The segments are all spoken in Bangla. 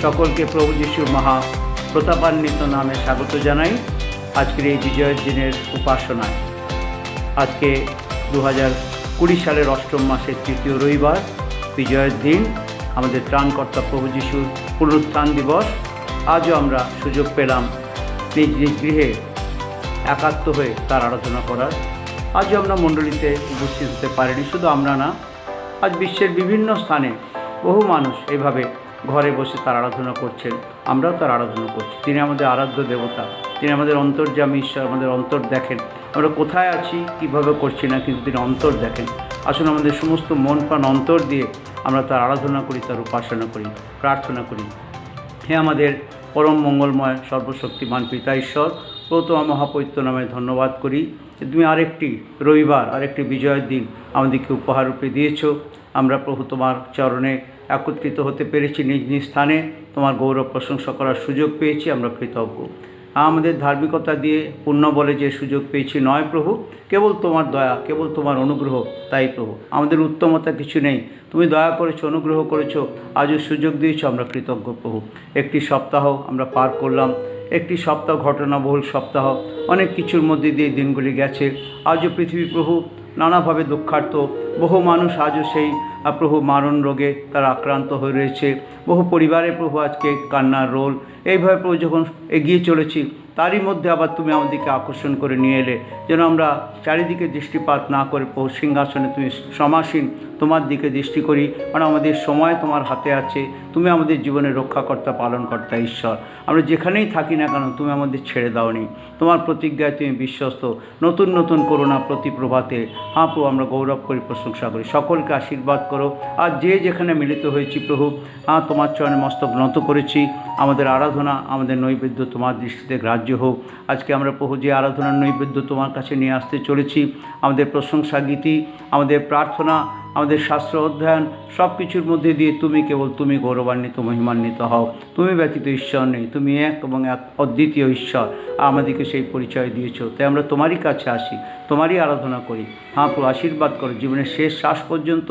সকলকে প্রভু যিশুর মহা প্রতাপান্বিত নামে স্বাগত জানাই আজকের এই বিজয়ের দিনের উপাসনায়। আজকে 2020 সালের অষ্টম মাসের তৃতীয় রবিবার, বিজয়ের দিন, আমাদের ত্রাণকর্তা প্রভু যিশুর পুনরুত্থান দিবস। আজও আমরা সুযোগ পেলাম নিজ নিজ গৃহে একাত্ম হয়ে তার আরাধনা করার। আজও আমরা মণ্ডলীতে উপস্থিত হতে পারিনি। শুধু আমরা না, আজ বিশ্বের বিভিন্ন স্থানে বহু মানুষ এইভাবে ঘরে বসে তার আরাধনা করছেন। আমরাও তার আরাধনা করছি। তিনি আমাদের আরাধ্য দেবতা, তিনি আমাদের অন্তর্যামী ঈশ্বর, আমাদের অন্তর দেখেন। আমরা কোথায় আছি, কীভাবে করছি না, কিন্তু তিনি অন্তর দেখেন। আসুন আমাদের সমস্ত মন প্রাণ অন্তর দিয়ে আমরা তার আরাধনা করি, তার উপাসনা করি, প্রার্থনা করি। হে আমাদের পরম মঙ্গলময় সর্বশক্তিমান পিতা ঈশ্বর, প্রথম মহাপবিত্র নামে ধন্যবাদ করি যে তুমি আরেকটি রবিবার, আরেকটি বিজয়ের দিন আমাদেরকে উপহার রূপে দিয়েছ। আমরা প্রভু তোমার চরণে একত্রিত হতে পেরেছি, নিজ নিজ স্থানে তোমার গৌরব প্রশংসা করার সুযোগ পেয়েছি। আমরা কৃতজ্ঞ। আমাদের ধার্মিকতা দিয়ে পুণ্য বলে যে সুযোগ পেয়েছি নয় প্রভু, কেবল তোমার দয়া, কেবল তোমার অনুগ্রহ। তাই প্রভু, আমাদের উত্তমতা কিছু নেই, তুমি দয়া করেছো, অনুগ্রহ করেছো, আজও সুযোগ দিয়েছো। আমরা কৃতজ্ঞ প্রভু। একটি সপ্তাহ আমরা পার করলাম, একটি সপ্তাহ ঘটনাবহুল সপ্তাহ, অনেক কিছুর মধ্যে দিয়ে দিনগুলি গেছে। আজও পৃথিবী প্রভু নানাভাবে দুঃখার্ত। বহু মানুষ আজও সেই প্রভু মারণ রোগে তারা আক্রান্ত হয়ে রয়েছে। বহু পরিবারে প্রভু আজকে কান্নার রোল। এইভাবে প্রভু যখন এগিয়ে চলেছি, তারই মধ্যে আবার তুমি আমাদেরকে আকর্ষণ করে নিয়ে এলে, যেন আমরা চারিদিকে দৃষ্টিপাত না করে প্রভু সিংহাসনে তুমি সমাসীন তোমার দিকে দৃষ্টি করি। কারণ আমাদের সময় তোমার হাতে আছে। তুমি আমাদের জীবনের রক্ষাকর্তা, পালনকর্তা ঈশ্বর। আমরা যেখানেই থাকি না কেন, তুমি আমাদের ছেড়ে দাওনি। তোমার প্রতিজ্ঞায় তুমি বিশ্বস্ত। নতুন নতুন করুণা প্রতি প্রভাতে প্রভু আমরা গৌরব করি, প্রশংসা করি। সকলকে আশীর্বাদ করো। আর যে যেখানে মিলিত হয়েছি প্রভু, তোমার চরণে মস্তক নত করেছি। আমাদের আরাধনা, আমাদের নৈবেদ্য তোমার দৃষ্টিতে গ্রাহ্য হোক। আজকে আমরা প্রভু যে আরাধনার নৈবেদ্য তোমার কাছে নিয়ে আসতে চলেছি, আমাদের প্রশংসা গীতি, আমাদের প্রার্থনা, আমাদের শাস্ত্র অধ্যয়ন, সব কিছুর মধ্যে দিয়ে তুমি, কেবল তুমি গৌরবান্বিত, মহিমান্বিত হও। তুমি ব্যতীত ঈশ্বর নেই, তুমি এক এবং এক অদ্বিতীয় ঈশ্বর। আমাদেরকে সেই পরিচয় দিয়েছো। তাই আমরা তোমারই কাছে আসি, তোমারই আরাধনা করি। প্রভু আশীর্বাদ করো জীবনের শেষ শ্বাস পর্যন্ত।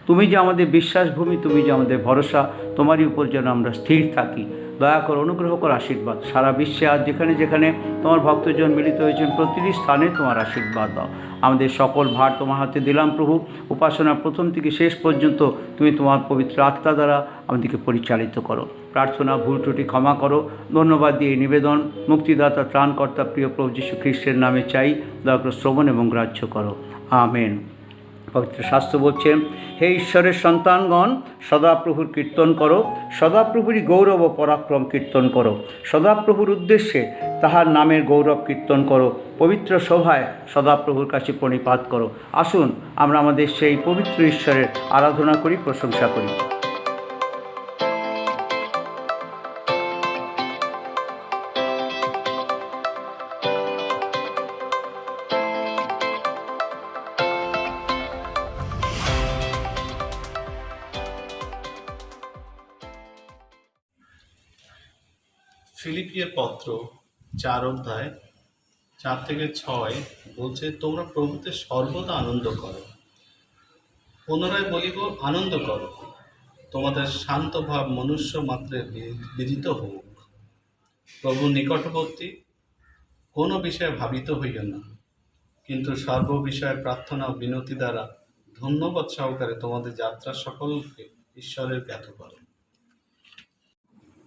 তুমি যে আমাদের বিশ্বাসভূমি, তুমি যে আমাদের ভরসা, তোমারই উপর যেন আমরা স্থির থাকি। দয়া করো, অনুগ্রহ করো, আশীর্বাদ। সারা বিশ্বে আজ যেখানে যেখানে তোমার ভক্তজন মিলিত হয়েছেন, প্রতিটি স্থানে তোমার আশীর্বাদ দাও। আমাদের সকল ভার তোমার হাতে দিলাম প্রভু। উপাসনা প্রথম থেকে শেষ পর্যন্ত তুমি তোমার পবিত্র আত্মা দ্বারা আমাদেরকে পরিচালিত করো। প্রার্থনা ভুল ত্রুটি ক্ষমা করো। ধন্যবাদ দিয়ে নিবেদন মুক্তিদাতা ত্রাণকর্তা প্রিয় প্রভু যীশু খ্রিস্টের নামে চাই। দয়া করে শ্রবণ এবং গ্রাহ্য করো। আমেন। পবিত্র শাস্ত্র বলছেন, হে ঈশ্বরের সন্তানগণ, সদাপ্রভুর কীর্তন করো, সদাপ্রভুরই গৌরব ও পরাক্রম কীর্তন করো। সদাপ্রভুর উদ্দেশ্যে তাহার নামের গৌরব কীর্তন করো। পবিত্র সভায় সদাপ্রভুর কাছে প্রণিপাত করো। আসুন আমরা আমাদের সেই পবিত্র ঈশ্বরের আরাধনা করি, প্রশংসা করি। ফিলিপিয়ের পত্র 4 অধ্যায় 4 থেকে 6 বলছে, তোমরা প্রভুতে সর্বদা আনন্দ করো। পুনরায় বলিব, আনন্দ করো। তোমাদের শান্ত ভাব মনুষ্য মাত্রে বিদিত হোক। প্রভু নিকটবর্তী, কোনো বিষয়ে ভাবিত হইও না, কিন্তু সর্ব বিষয়ে প্রার্থনা ও বিনতি দ্বারা ধন্যবাদ সহকারে তোমাদের যাত্রা সকলকে ঈশ্বরের জ্ঞাত করো।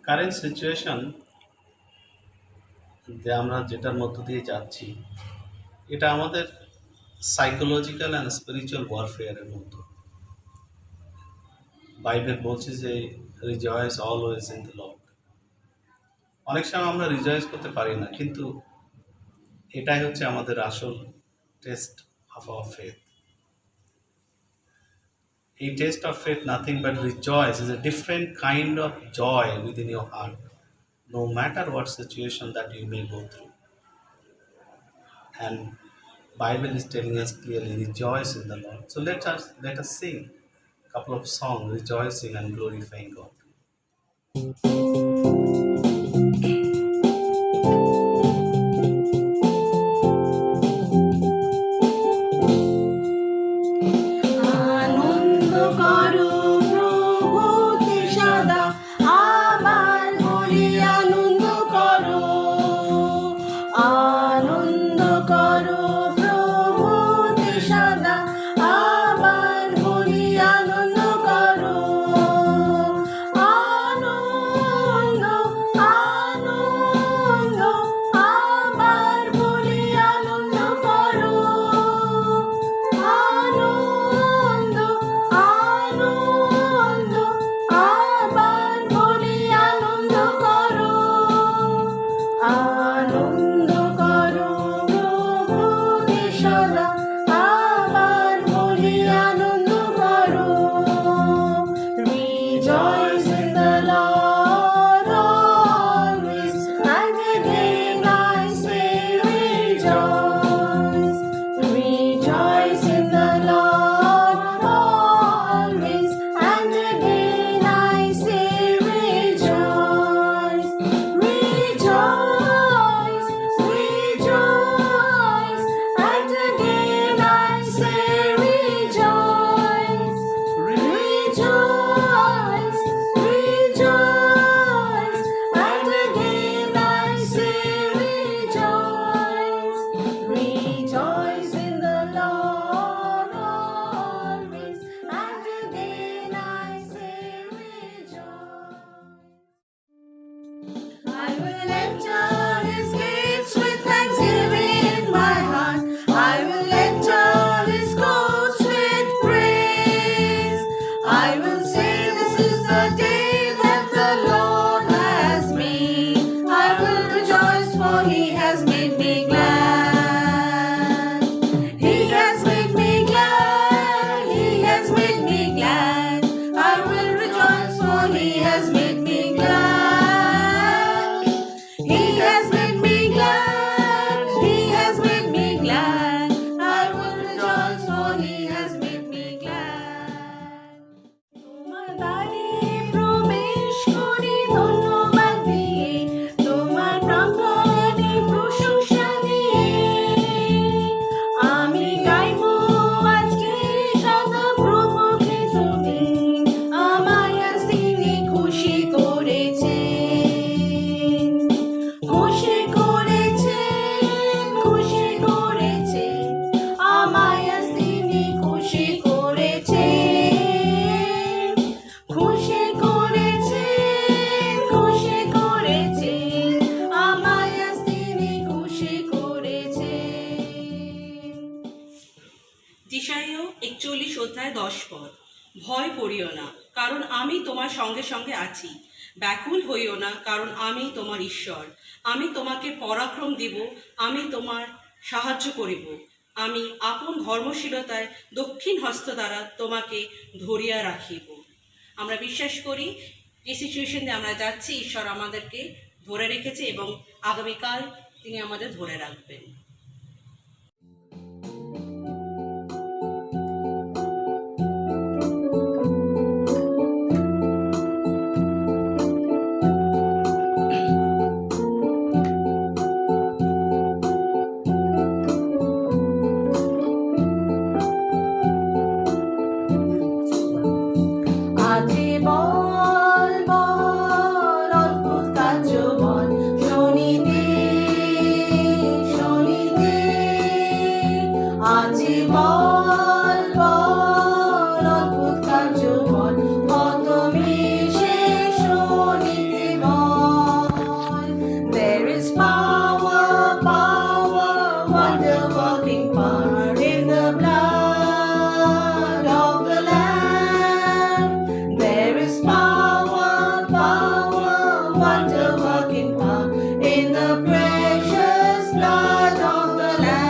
কারেন্ট সিচুয়েশন যে আমরা যেটার মধ্য দিয়ে যাচ্ছি, এটা আমাদের সাইকোলজিক্যাল অ্যান্ড স্পিরিচুয়াল ওয়ারফেয়ারের মতো। বাইবেল বলছে যে rejoice always in the Lord. অনেক সময় আমরা রিজয়েস করতে পারি না, কিন্তু এটাই হচ্ছে আমাদের আসল টেস্ট অফ আওয়ার ফেথ। এই test of faith nothing but rejoice is a different kind of joy within your heart, no matter what situation that you may go through. And Bible is telling us clearly, rejoice in the Lord. So let us sing a couple of songs rejoicing and glorifying God. আনন্দ করো প্রভুতে সদা, আমার সদা আবার বলি আনন্দ করো। Rejoice in the Lord always, and again I say rejoice. Rejoice in the Lord always, and again I say rejoice. Rejoice, rejoice, and again I say rejoice. Rejoice, rejoice, and again I say rejoice. Rejoice in the Lord always, and again I say rejoice. I will enter his gates with thanksgiving in my heart. I will enter his courts with praise. I will say, this is the day that the Lord has made. I will rejoice, for he has made me glad. He has made me glad. He has made me glad. I will rejoice, for he has made me glad. He has made me glad. He has made me glad. I will rejoice, for he has made me glad. তোমার দ্বারে প্রবেশ করি ধন্যবাদ দিয়ে, তোমার প্রাঙ্গণে প্রশংসা নিয়ে। আমি গাইব আজকে সদা প্রভুকে তুমি, আমায় আজ তিনি খুশি করেছেন। খুশি করেছেন, খুশি করেছেন, আমায় আজ তিনি খুশি করেছেন। খুশি করেছেন, খুশি করেছেন, আমায় আজ তিনি খুশি করেছেন। যিশাইয় 41 অধ্যায় 10 পদ। ভয় করিও না, কারণ আমি তোমার সঙ্গে সঙ্গে আছি। ব্যাকুল হইও না, কারণ আমি তোমার ঈশ্বর। আমি তোমাকে পরাক্রম দিব, আমি তোমার সাহায্য করিব। আমি আপন ধর্মশীলতায় দক্ষিণ হস্ত দ্বারা তোমাকে ধরিয়া রাখিব। আমরা বিশ্বাস করি যে সিচুয়েশনে আমরা যাচ্ছি, ঈশ্বর আমাদেরকে ধরে রেখেছে এবং আগামীকাল তিনি আমাদের ধরে রাখবেন। আজি বল বল অদ্ভুত কার্য বল, শনিতে শনিতে। আজি বল বল অদ্ভুত কার্য বল, কত মিশে শনিতে বল। There is power, power, wonder working power in the blood of the Lamb. There is power, power, wonder working power in the precious blood of the Lamb.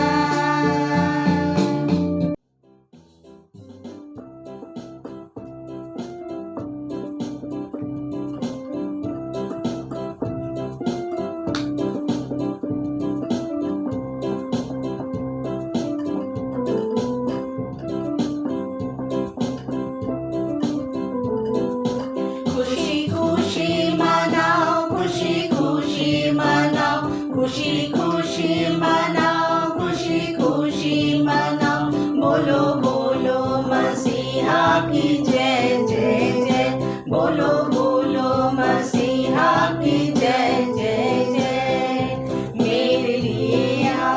খুশি খুশি মানাও, খুশি খুশি মানাও, খুশি খুশি মানাও, খুশি খুশি মানাও। बोलो बोलो मसीहा की जय जय जय, बोलो बोलो मसीहा की जय जय जय। मेरे लिए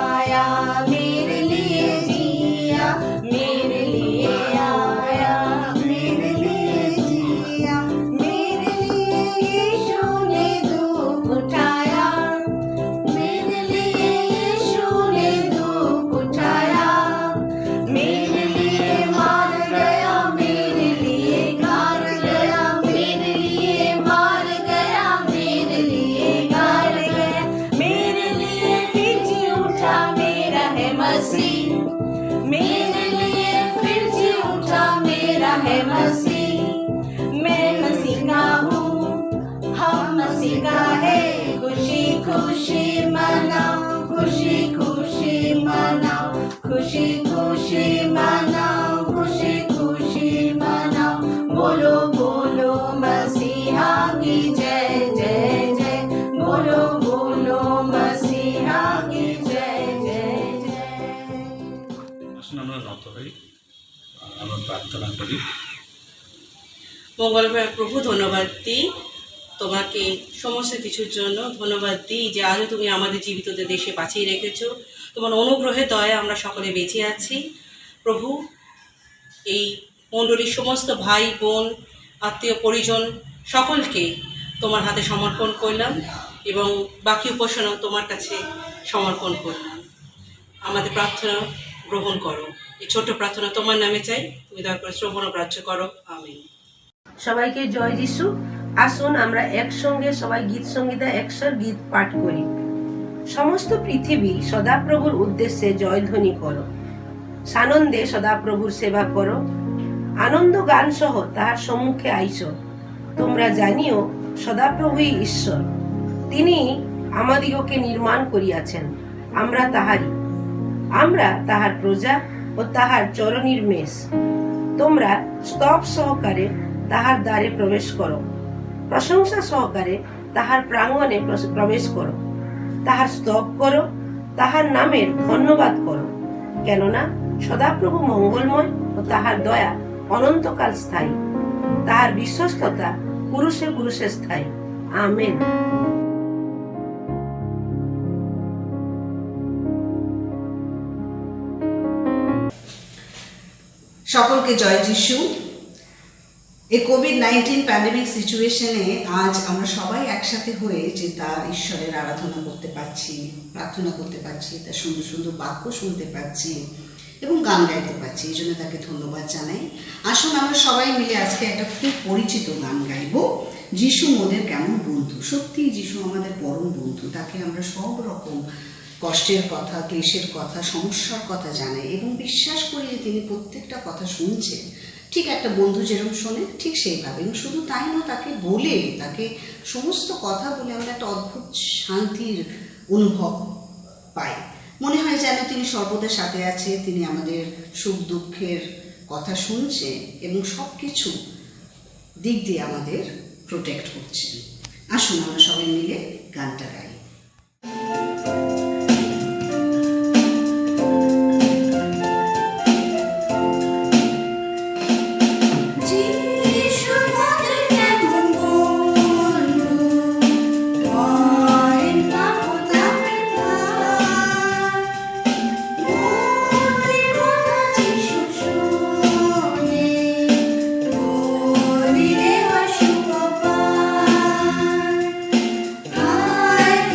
आया, मेरे लिए जिया, मेरे लिए आया, मेरे लिए जिया। मेरे लिए यीशु ने दुख उठाया, मेरे लिए यीशु ने दुख उठाया। मेरे मसीह, मेरे लिए फिर जी उठा मेरा है मसीह। मैं मसीह का हूँ, हम मसीह का है। खुशी खुशी मनाओ, खुशी खुशी मनाओ, खुशी खुशी मनाओ, खुशी खुशी मनाओ। बोलो बोलो मसीहा की जय जय जय, बोलो बोलो मसीहा की जय जय जय। আসুন আমরা নত হই, আমরা প্রার্থনা করি। মঙ্গলবার প্রভু, ধন্যবাদ দিই তোমাকে সমস্ত কিছুর জন্য। ধন্যবাদ দিই যে আজও তুমি আমাদের জীবিতদের দেশে বাঁচিয়ে রেখেছো। তোমার অনুগ্রহে দয়া আমরা সকলে বেঁচে আছি। প্রভু, এই মণ্ডলীর সমস্ত ভাই বোন আত্মীয় পরিজন সকলকে তোমার হাতে সমর্পণ করলাম এবং বাকি উপাসনা তোমার কাছে সমর্পণ করলাম। আমাদের প্রার্থনা গ্রহণ করো। এই ছোট্ট প্রার্থনা তোমার নামে চাই, তুমি দয়া করে শ্রবণ ও গ্রাহ্য করো। আমিন। সবাইকে জয় যিশু। আসুন আমরা একসঙ্গে সবাই গীত সংগীতা 100 গীত পাঠ করি। সমস্ত পৃথিবী সদাপ্রভুর উদ্দেশ্যে জয়ধ্বনি করো, সানন্দে সদাপ্রভুর সেবা করো, আনন্দ গান সহ তাহার সম্মুখে আইসো। তোমরা জানিও সদাপ্রভুই ঈশ্বর, তিনি আমাদিগকে নির্মাণ করিয়াছেন, আমরা তাহারই, আমরা তাহার প্রজা ও তাহার চরণীর মেষ। তোমরা স্তব সহকারে তাহার দ্বারে প্রবেশ করো, প্রশংসা সহকারে তাহার প্রাঙ্গণে প্রবেশ করো। তাহার স্তব করো, তাহার নামের ধন্যবাদ করো, কেননা সদাপ্রভু মঙ্গলময় ও তাহার দয়া অনন্তকাল স্থায়ী, তাহার বিশ্বস্ততা পুরুষে পুরুষে স্থায়ী। আমেন। সকলকে জয় যিশু। এই কোভিড-19 প্যান্ডেমিক সিচুয়েশনে আজ আমরা সবাই একসাথে হয়ে যে তার ঈশ্বরের আরাধনা করতে পারছি, প্রার্থনা করতে পারছি, তার সুন্দর সুন্দর বাক্য শুনতে পাচ্ছি এবং গান গাইতে পারছি, এই জন্য তাকে ধন্যবাদ জানাই। আসুন আমরা সবাই মিলে আজকে একটা খুব পরিচিত গান গাইব, যিশু মোদের কেমন বন্ধু। সত্যি যিশু আমাদের পরম বন্ধু, তাকে আমরা সব রকম কষ্টের কথা, ক্লেশের কথা, সমস্যার কথা জানাই এবং বিশ্বাস করি যে তিনি প্রত্যেকটা কথা শুনছেন, ঠিক একটা বন্ধু যেরকম শোনে ঠিক সেইভাবে। এবং শুধু তাই না, তাকে বলে, তাকে সমস্ত কথা বলে আমরা একটা অদ্ভুত শান্তির অনুভব পাই। মনে হয় যেন তিনি সর্বদা সাথে আছে, তিনি আমাদের সুখ দুঃখের কথা শুনছে এবং সব কিছু দিক দিয়ে আমাদের প্রোটেক্ট করছেন। আসুন আমরা সবাই মিলে গানটা গাই। I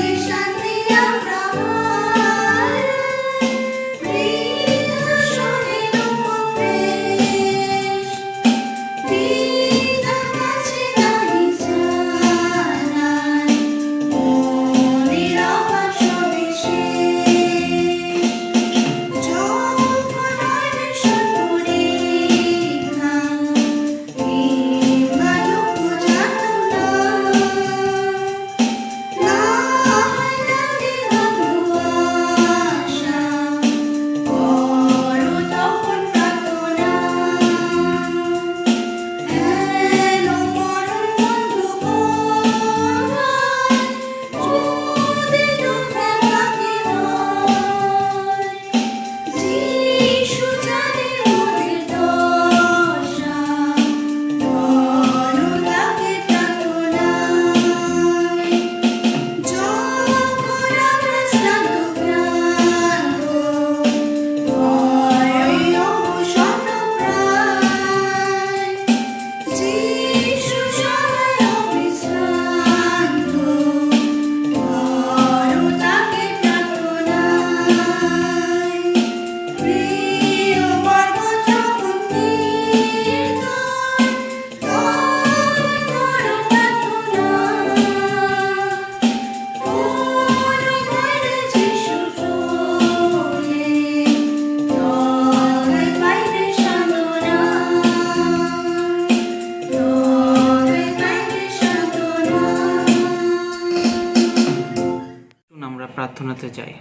জানাতে চাই।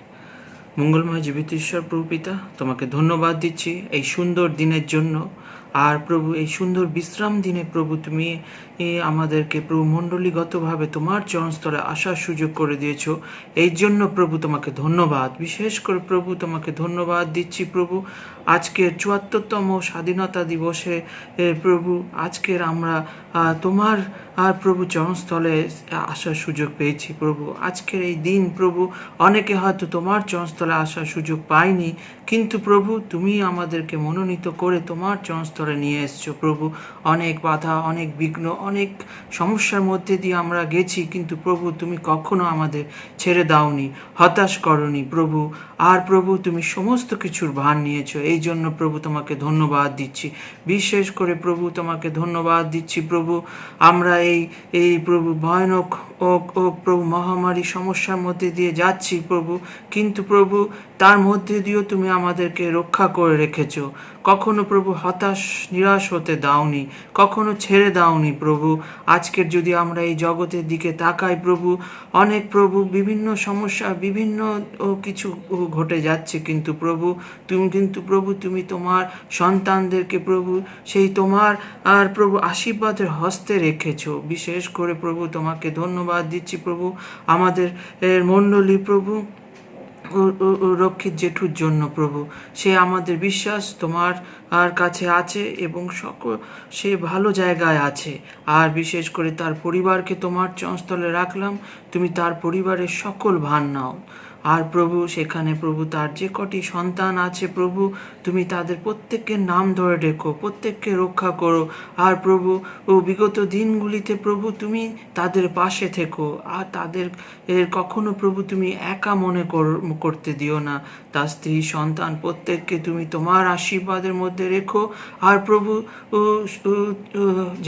মঙ্গলময় জীবিত ঈশ্বর প্রভু পিতা, তোমাকে ধন্যবাদ দিচ্ছি এই সুন্দর দিনের জন্য। আর প্রভু, এই সুন্দর বিশ্রাম দিনে প্রভু তুমি আমাদেরকে প্রভু মণ্ডলীগতভাবে তোমার চরণস্থলে আসার সুযোগ করে দিয়েছো। এই জন্য প্রভু তোমাকে ধন্যবাদ। বিশেষ করে প্রভু তোমাকে ধন্যবাদ দিচ্ছি প্রভু, আজকের ৭৪তম স্বাধীনতা দিবসে প্রভু আজকের আমরা তোমার প্রভু চরণস্থলে আসার সুযোগ পেয়েছি প্রভু। আজকের এই দিন প্রভু অনেকে হয়তো তোমার চরণস্থলে আসার সুযোগ পায়নি, কিন্তু প্রভু তুমি আমাদেরকে মনোনীত করে তোমার চরণস্থলে নিয়ে এসছো প্রভু। অনেক বাধা, অনেক বিঘ্ন, অনেক সমস্যার মধ্যে দিয়ে আমরা গেছি, কিন্তু প্রভু তুমি কখনো আমাদের ছেড়ে দাওনি, হতাশ করনি প্রভু। আর প্রভু তুমি সমস্ত কিছুর ভার নিয়েছো, এই জন্য প্রভু তোমাকে ধন্যবাদ দিচ্ছি। বিশেষ করে প্রভু তোমাকে ধন্যবাদ দিচ্ছি প্রভু, আমরা এই প্রভু ভয়ানক ও প্রভু মহামারী সমস্যার মধ্যে দিয়ে যাচ্ছি প্রভু, কিন্তু প্রভু তার মধ্যে দিয়েও তুমি আমাদেরকে রক্ষা করে রেখেছো। কখনো প্রভু হতাশ নিরাশ হতে দাওনি, কখনো ছেড়ে দাওনি প্রভু। আজকের যদি আমরা এই জগতের দিকে তাকাই প্রভু, অনেক প্রভু বিভিন্ন সমস্যা, বিভিন্ন কিছু ঘটে যাচ্ছে, কিন্তু প্রভু তুমি তোমার সন্তানদেরকে প্রভু সেই তোমার আর প্রভু আশীর্বাদের হস্তে রেখেছো। বিশেষ করে প্রভু তোমাকে ধন্যবাদ দিচ্ছি প্রভু আমাদের মণ্ডলী প্রভু রক্ষিত জেঠুর জন্য প্রভু। সে আমাদের বিশ্বাস তোমার কাছে আছে এবং সে ভালো জায়গায় আছে। আর বিশেষ করে তার পরিবারকে তোমার চরণস্থলে রাখলাম, তুমি তার পরিবারের সকল ভার নাও। আর প্রভু সেখানে প্রভু তার যে কটি সন্তান আছে প্রভু, তুমি তাদের প্রত্যেকের নাম ধরে রেখো, প্রত্যেককে রক্ষা করো। আর প্রভু বিগত দিনগুলিতে প্রভু তুমি তাদের পাশে থেকো, আর তাদের কখনো প্রভু তুমি একা মনে করতে দিও না। তার স্ত্রী সন্তান প্রত্যেককে তুমি তোমার আশীর্বাদের মধ্যে রেখো। আর প্রভু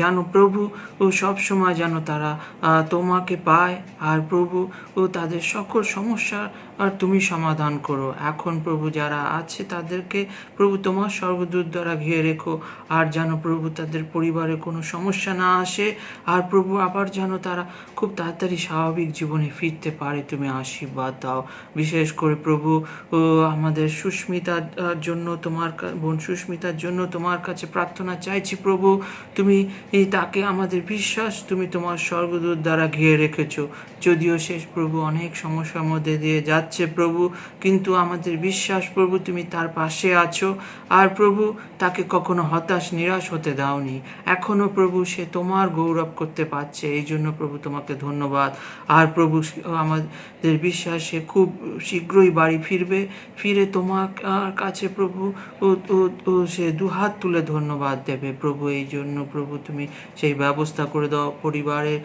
জানো প্রভু সব সময় যেন তারা তোমাকে পায়। আর প্রভু তাদের সকল সমস্যা আর তুমি সমাধান করো। এখন প্রভু যারা আছে তাদেরকে প্রভু তোমার স্বর্গদূত দ্বারা ঘিরে রেখো। আর যেন প্রভু তাদের পরিবারে কোনো সমস্যা না আসে। আর প্রভু আবার যেন তারা খুব তাড়াতাড়ি স্বাভাবিক জীবনে ফিরতে পারে, তুমি আশীর্বাদ দাও। বিশেষ করে প্রভু আমাদের সুস্মিতার জন্য বোন সুস্মিতার জন্য তোমার কাছে প্রার্থনা চাইছি প্রভু। তুমি তাকে আমাদের বিশ্বাস তুমি তোমার স্বর্গদূত দ্বারা ঘিরে রেখেছো। যদিও শেষ প্রভু অনেক সমস্যার মধ্যে দিয়ে যাচ্ছে প্রভু, কিন্তু আমাদের বিশ্বাস প্রভু তুমি তার পাশে আছো। আর প্রভু তাকে কখনো হতাশ নিরাশ হতে দাওনি। এখনো প্রভু সে তোমার গৌরব করতে পারছে, এই জন্য প্রভু তোমাকে ধন্যবাদ। আর প্রভু আমাদের বিশ্বাস সে খুব শীঘ্রই বাড়ি ফিরে তোমার কাছে প্রভু সে দুহাত তুলে ধন্যবাদ দেবে প্রভু। এই জন্য প্রভু তুমি সেই ব্যবস্থা করে দাও। পরিবারের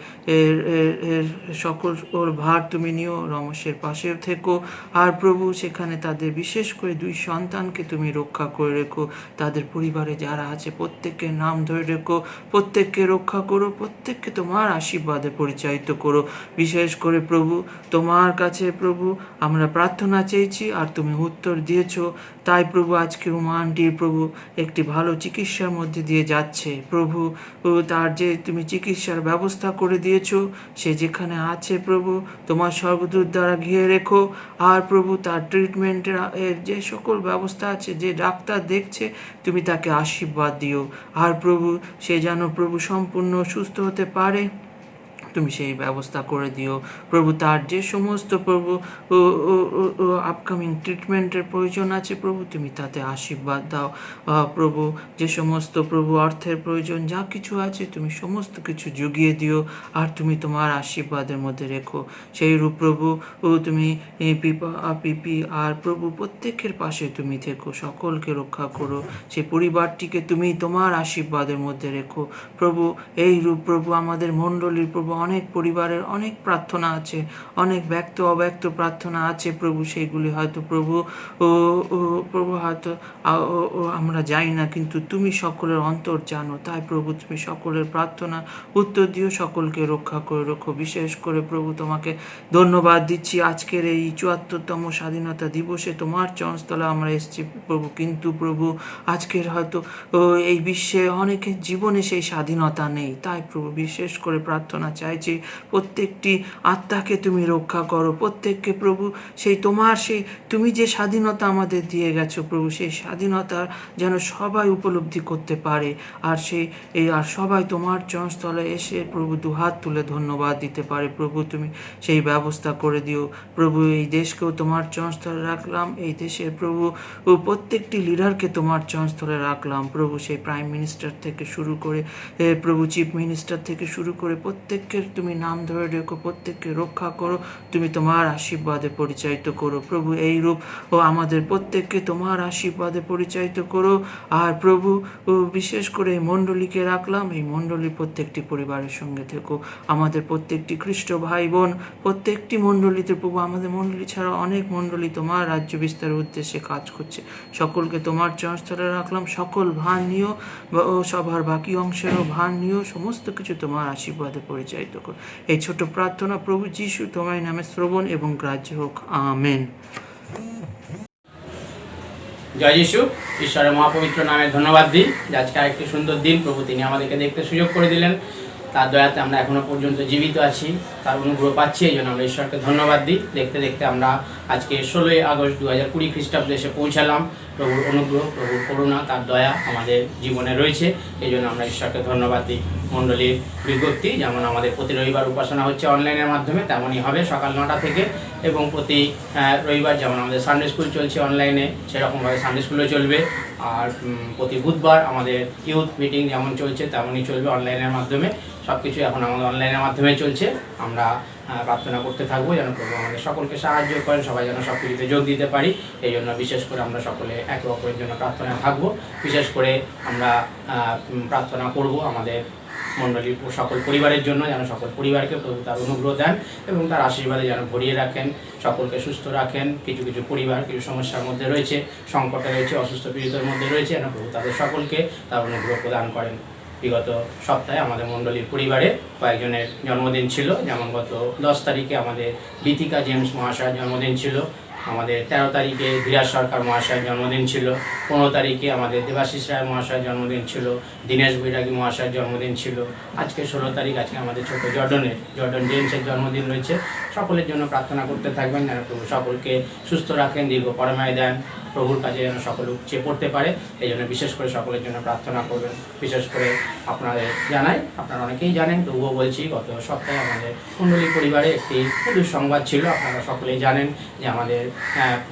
সকল ওর ভার তুমি নিও, রমেশের পাশেও থেকো। আর প্রভু সেখানে তাদের বিশেষ করে 2 সন্তানকে তুমি রক্ষা করে রেখো। তাদের পরিবারে যারা আছে প্রত্যেকের নাম ধরে রেখো, প্রত্যেককে রক্ষা করো, প্রত্যেককে তোমার আশীর্বাদে পরিচালিত করো। বিশেষ করে প্রভু তোমার কাছে প্রভু আমরা প্রার্থনা চেয়েছি আর তুমি উত্তর দিয়েছো। তাই প্রভু আজকে উমা আন্টির প্রভু একটি ভালো চিকিৎসার মধ্যে দিয়ে যাচ্ছে প্রভু। তার যে তুমি চিকিৎসার ব্যবস্থা করে দিয়েছো, সে যেখানে আছে প্রভু তোমার স্বর্গদূত দ্বারা ঘিরে রেখো। আর প্রভু তার ট্রিটমেন্টের যে সকল ব্যবস্থা আছে, যে ডাক্তার দেখছে, তুমি তাকে আশীর্বাদ দিও। আর প্রভু সে যেন প্রভু সম্পূর্ণ সুস্থ হতে পারে, তুমি সেই ব্যবস্থা করে দিও প্রভু। তার যে সমস্ত প্রভু আপকামিং ট্রিটমেন্টের প্রয়োজন আছে প্রভু তুমি তাতে আশীর্বাদ দাও প্রভু। যে সমস্ত প্রভু অর্থের প্রয়োজন যা কিছু আছে তুমি সমস্ত কিছু জুগিয়ে দিও। আর তুমি তোমার আশীর্বাদের মধ্যে রেখো। সেই রূপ প্রভু তুমি পিপি আর প্রভু প্রত্যেকের পাশে তুমি থেকো, সকলকে রক্ষা করো। সেই পরিবারটিকে তুমি তোমার আশীর্বাদের মধ্যে রেখো প্রভু। এই রূপ প্রভু আমাদের মণ্ডলীর প্রভু অনেক পরিবারের অনেক প্রার্থনা আছে, অনেক ব্যক্ত অব্যক্ত প্রার্থনা আছে প্রভু। সেইগুলি হয়তো প্রভু হয়তো আমরা জানি না, কিন্তু তুমি সকলের অন্তর জানো। তাই প্রভু তুমি সকলের প্রার্থনা উত্তর দিও, সকলকে রক্ষা করে রাখো। বিশেষ করে প্রভু তোমাকে ধন্যবাদ দিচ্ছি আজকের এই ৭৪তম স্বাধীনতা দিবসে তোমার চরণস্থলে আমরা এসেছি প্রভু। কিন্তু প্রভু আজকের হয়তো এই বিশ্বে অনেকের জীবনে সেই স্বাধীনতা নেই। তাই প্রভু বিশেষ করে প্রার্থনা চাই চাইছি প্রত্যেকটি আত্মাকে তুমি রক্ষা করো, প্রত্যেককে প্রভু সেই তোমার সেই তুমি যে স্বাধীনতা আমাদের দিয়ে গেছো প্রভু, সেই স্বাধীনতা যেন সবাই উপলব্ধি করতে পারে, আর আর সবাই তোমার চরণস্থলে এসে প্রভু দুহাত তুলে ধন্যবাদ দিতে পারে। প্রভু তুমি সেই ব্যবস্থা করে দিও প্রভু। এই দেশকেও তোমার চরণস্থলে রাখলাম, এই দেশের প্রভু প্রত্যেকটি লিডারকে তোমার চরণস্থলে রাখলাম প্রভু, সেই প্রাইম মিনিস্টার থেকে শুরু করে প্রভু চিফ মিনিস্টার থেকে শুরু করে প্রত্যেককে তুমি নাম ধরে রেখো, প্রত্যেককে রক্ষা করো, তুমি তোমার আশীর্বাদে পরিচালিত করো প্রভু। এই রূপ আমাদের প্রত্যেককে তোমার আশীর্বাদে পরিচালিত করো। আর প্রভু বিশেষ করে এই মণ্ডলীকে রাখলাম, এই মণ্ডলী প্রত্যেকটি পরিবারের সঙ্গে থেকো, আমাদের প্রত্যেকটি খ্রিস্ট ভাই বোন প্রত্যেকটি মণ্ডলীতে প্রভু, আমাদের মণ্ডলী ছাড়া অনেক মণ্ডলী তোমার রাজ্য বিস্তারের উদ্দেশ্যে কাজ করছে, সকলকে তোমার চরণস্থলে রাখলাম। সকল ভার নিও ও সবার বাকি অংশেরও ভার নিও, সমস্ত কিছু তোমার আশীর্বাদে পরিচালিত করো। এই ছোট প্রার্থনা প্রভু যিশু তোমার নামে শ্রবণ এবং গ্রাহ্য হোক, আমেন। জয় যিশু, ঈশ্বরের মহাপবিত্র নামে ধন্যবাদ দিই যে আজকে আরেকটি সুন্দর দিন প্রভু তিনি আমাদেরকে দেখতে সুযোগ করে দিলেন। তার দয়াতে আমরা এখনো পর্যন্ত জীবিত আছি, তার অনুগ্রহ পাচ্ছি, এই জন্য আমরা ঈশ্বরকে ধন্যবাদ দিই। দেখতে দেখতে আমরা আজকে 16ই আগস্ট 2020 খ্রিস্টাব্দে এসে পৌঁছালাম। প্রভুর অনুগ্রহ, প্রভুর করুণা, তার দয়া আমাদের জীবনে রয়েছে, এই জন্য আমরা ঈশ্বরকে ধন্যবাদ দিই। মণ্ডলীর বিজ্ঞপ্তি, যেমন আমাদের প্রতি রবিবার উপাসনা হচ্ছে অনলাইনের মাধ্যমে, তেমনই হবে সকাল 9টা থেকে, এবং প্রতি রবিবার যেমন আমাদের সানডে স্কুল চলছে অনলাইনে, সেরকমভাবে সানডে স্কুলও চলবে। আর প্রতি বুধবার আমাদের ইউথ মিটিং যেমন চলছে তেমনই চলবে অনলাইনের মাধ্যমে। সব কিছু এখন আমাদের অনলাইনের মাধ্যমে চলছে। আমরা প্রার্থনা করতে থাকবো যেন প্রভু আমাদের সকলকে সাহায্য করেন, সবাই যেন সব কিছুতে যোগ দিতে পারি। এই জন্য বিশেষ করে আমরা সকলে একে অপরের জন্য প্রার্থনায় থাকবো। বিশেষ করে আমরা প্রার্থনা করব আমাদের মণ্ডলীর সকল পরিবারের জন্য, যেন সকল পরিবারকে প্রভু তার অনুগ্রহ দেন এবং তার আশীর্বাদে যেন ভরিয়ে রাখেন, সকলকে সুস্থ রাখেন। কিছু কিছু পরিবার কিছু সমস্যার মধ্যে রয়েছে, সংকটে রয়েছে, অসুস্থ পীড়িতের মধ্যে রয়েছে, যেন প্রভু তাদের সকলকে তার অনুগ্রহ প্রদান করেন। বিগত সপ্তাহে আমাদের মণ্ডলীর পরিবারে কয়েকজনের জন্মদিন ছিল, যেমন গত 10 তারিখে আমাদের বিতিকা জেমস মহাশয়ের জন্মদিন ছিল, আমাদের 13 তারিখে ধীরাজ সরকার মহাশয়ের জন্মদিন ছিল, 15 তারিখে আমাদের দেবাশিস রায় মহাশয়ের জন্মদিন ছিল, দীনেশ বৈরাগী মহাশয়ের জন্মদিন ছিল, আজকে 16 তারিখ, আজকে আমাদের ছোট জর্ডন জেমসের জন্মদিন রয়েছে। সকলের জন্য প্রার্থনা করতে থাকবেন যেন প্রভু সকলকে সুস্থ রাখেন, দীর্ঘ পরমায় দেন, প্রভুর কাজে যেন সকল উপচে পড়তে পারে। এই জন্য বিশেষ করে সকলের জন্য প্রার্থনা করবেন। বিশেষ করে আপনাদের জানাই, আপনারা অনেকেই জানেন, তবুও বলছি, গত সপ্তাহে আমাদের মণ্ডলীর পরিবারে একটি দুঃসংবাদ ছিল। আপনারা সকলেই জানেন যে আমাদের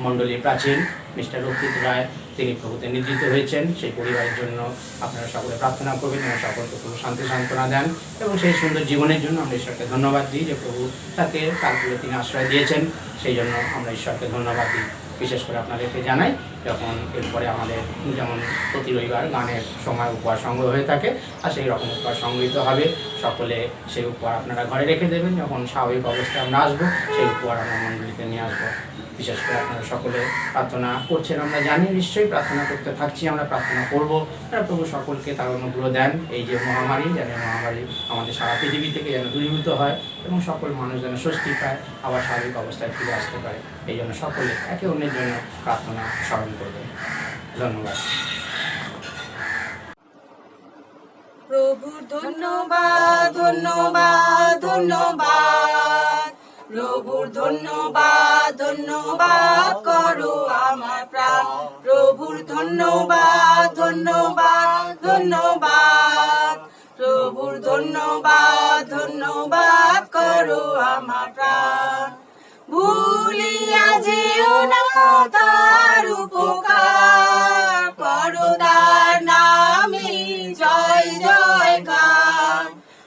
মণ্ডলীর প্রাচীন মিস্টার রক্ষিত রায় তিনি প্রভুতে নিদ্রিত হয়েছেন। সেই পরিবারের জন্য আপনারা সকলে প্রার্থনা করবেন এবং সকলকে প্রভু শান্তি সান্ত্বনা দেন এবং সেই সুন্দর জীবনের জন্য আমরা ঈশ্বরকে ধন্যবাদ দিই যে প্রভু তাকে তারপরে তিনি আশ্রয় দিয়েছেন। সেই জন্য আমরা ঈশ্বরকে ধন্যবাদ দিই। বিশেষ করে আপনাদেরকে জানাই, যখন এরপরে আমাদের যেমন প্রতি রবিবার গানের সময় উপহার সংগ্রহ হয়ে থাকে, আর সেই রকম উপহার সংগৃহীত হবে। সকলে সেই উপহার আপনারা ঘরে রেখে দেবেন, যখন স্বাভাবিক অবস্থায় আমরা আসবো সেই উপহার আমরা মণ্ডলীতে নিয়ে আসবো। বিশেষ করে আপনারা সকলে প্রার্থনা করছেন, আমরা জানি, নিশ্চয়ই প্রার্থনা করতে থাকছি, আমরা প্রার্থনা করবো প্রভু সকলকে তার অনুগ্রহ দেন। এই যে মহামারী, যেন মহামারী আমাদের সারা পৃথিবী থেকে যেন দূরীভূত হয় এবং সকল মানুষ যেন স্বস্তি পায়, আবার স্বাভাবিক অবস্থায় ফিরে আসতে পারে। এই জন্য সকলে একে অন্যের জন্য প্রার্থনা স্মরণ করবেন। ধন্যবাদ। প্রভুর ধন্যবাদ, ধন্যবাদ, ধন্যবাদ। প্রভুর ধন্যবাদ, ধন্যবাদ করো আমার প্রাণ। প্রভুর ধন্যবাদ, ধন্যবাদ, ধন্যবাদ। প্রভুর ধন্যবাদ, ধন্যবাদ করো আমার প্রাণ। ভুলিয়া যেও না তার উপকার, করো তার নামে জয় জয়গান।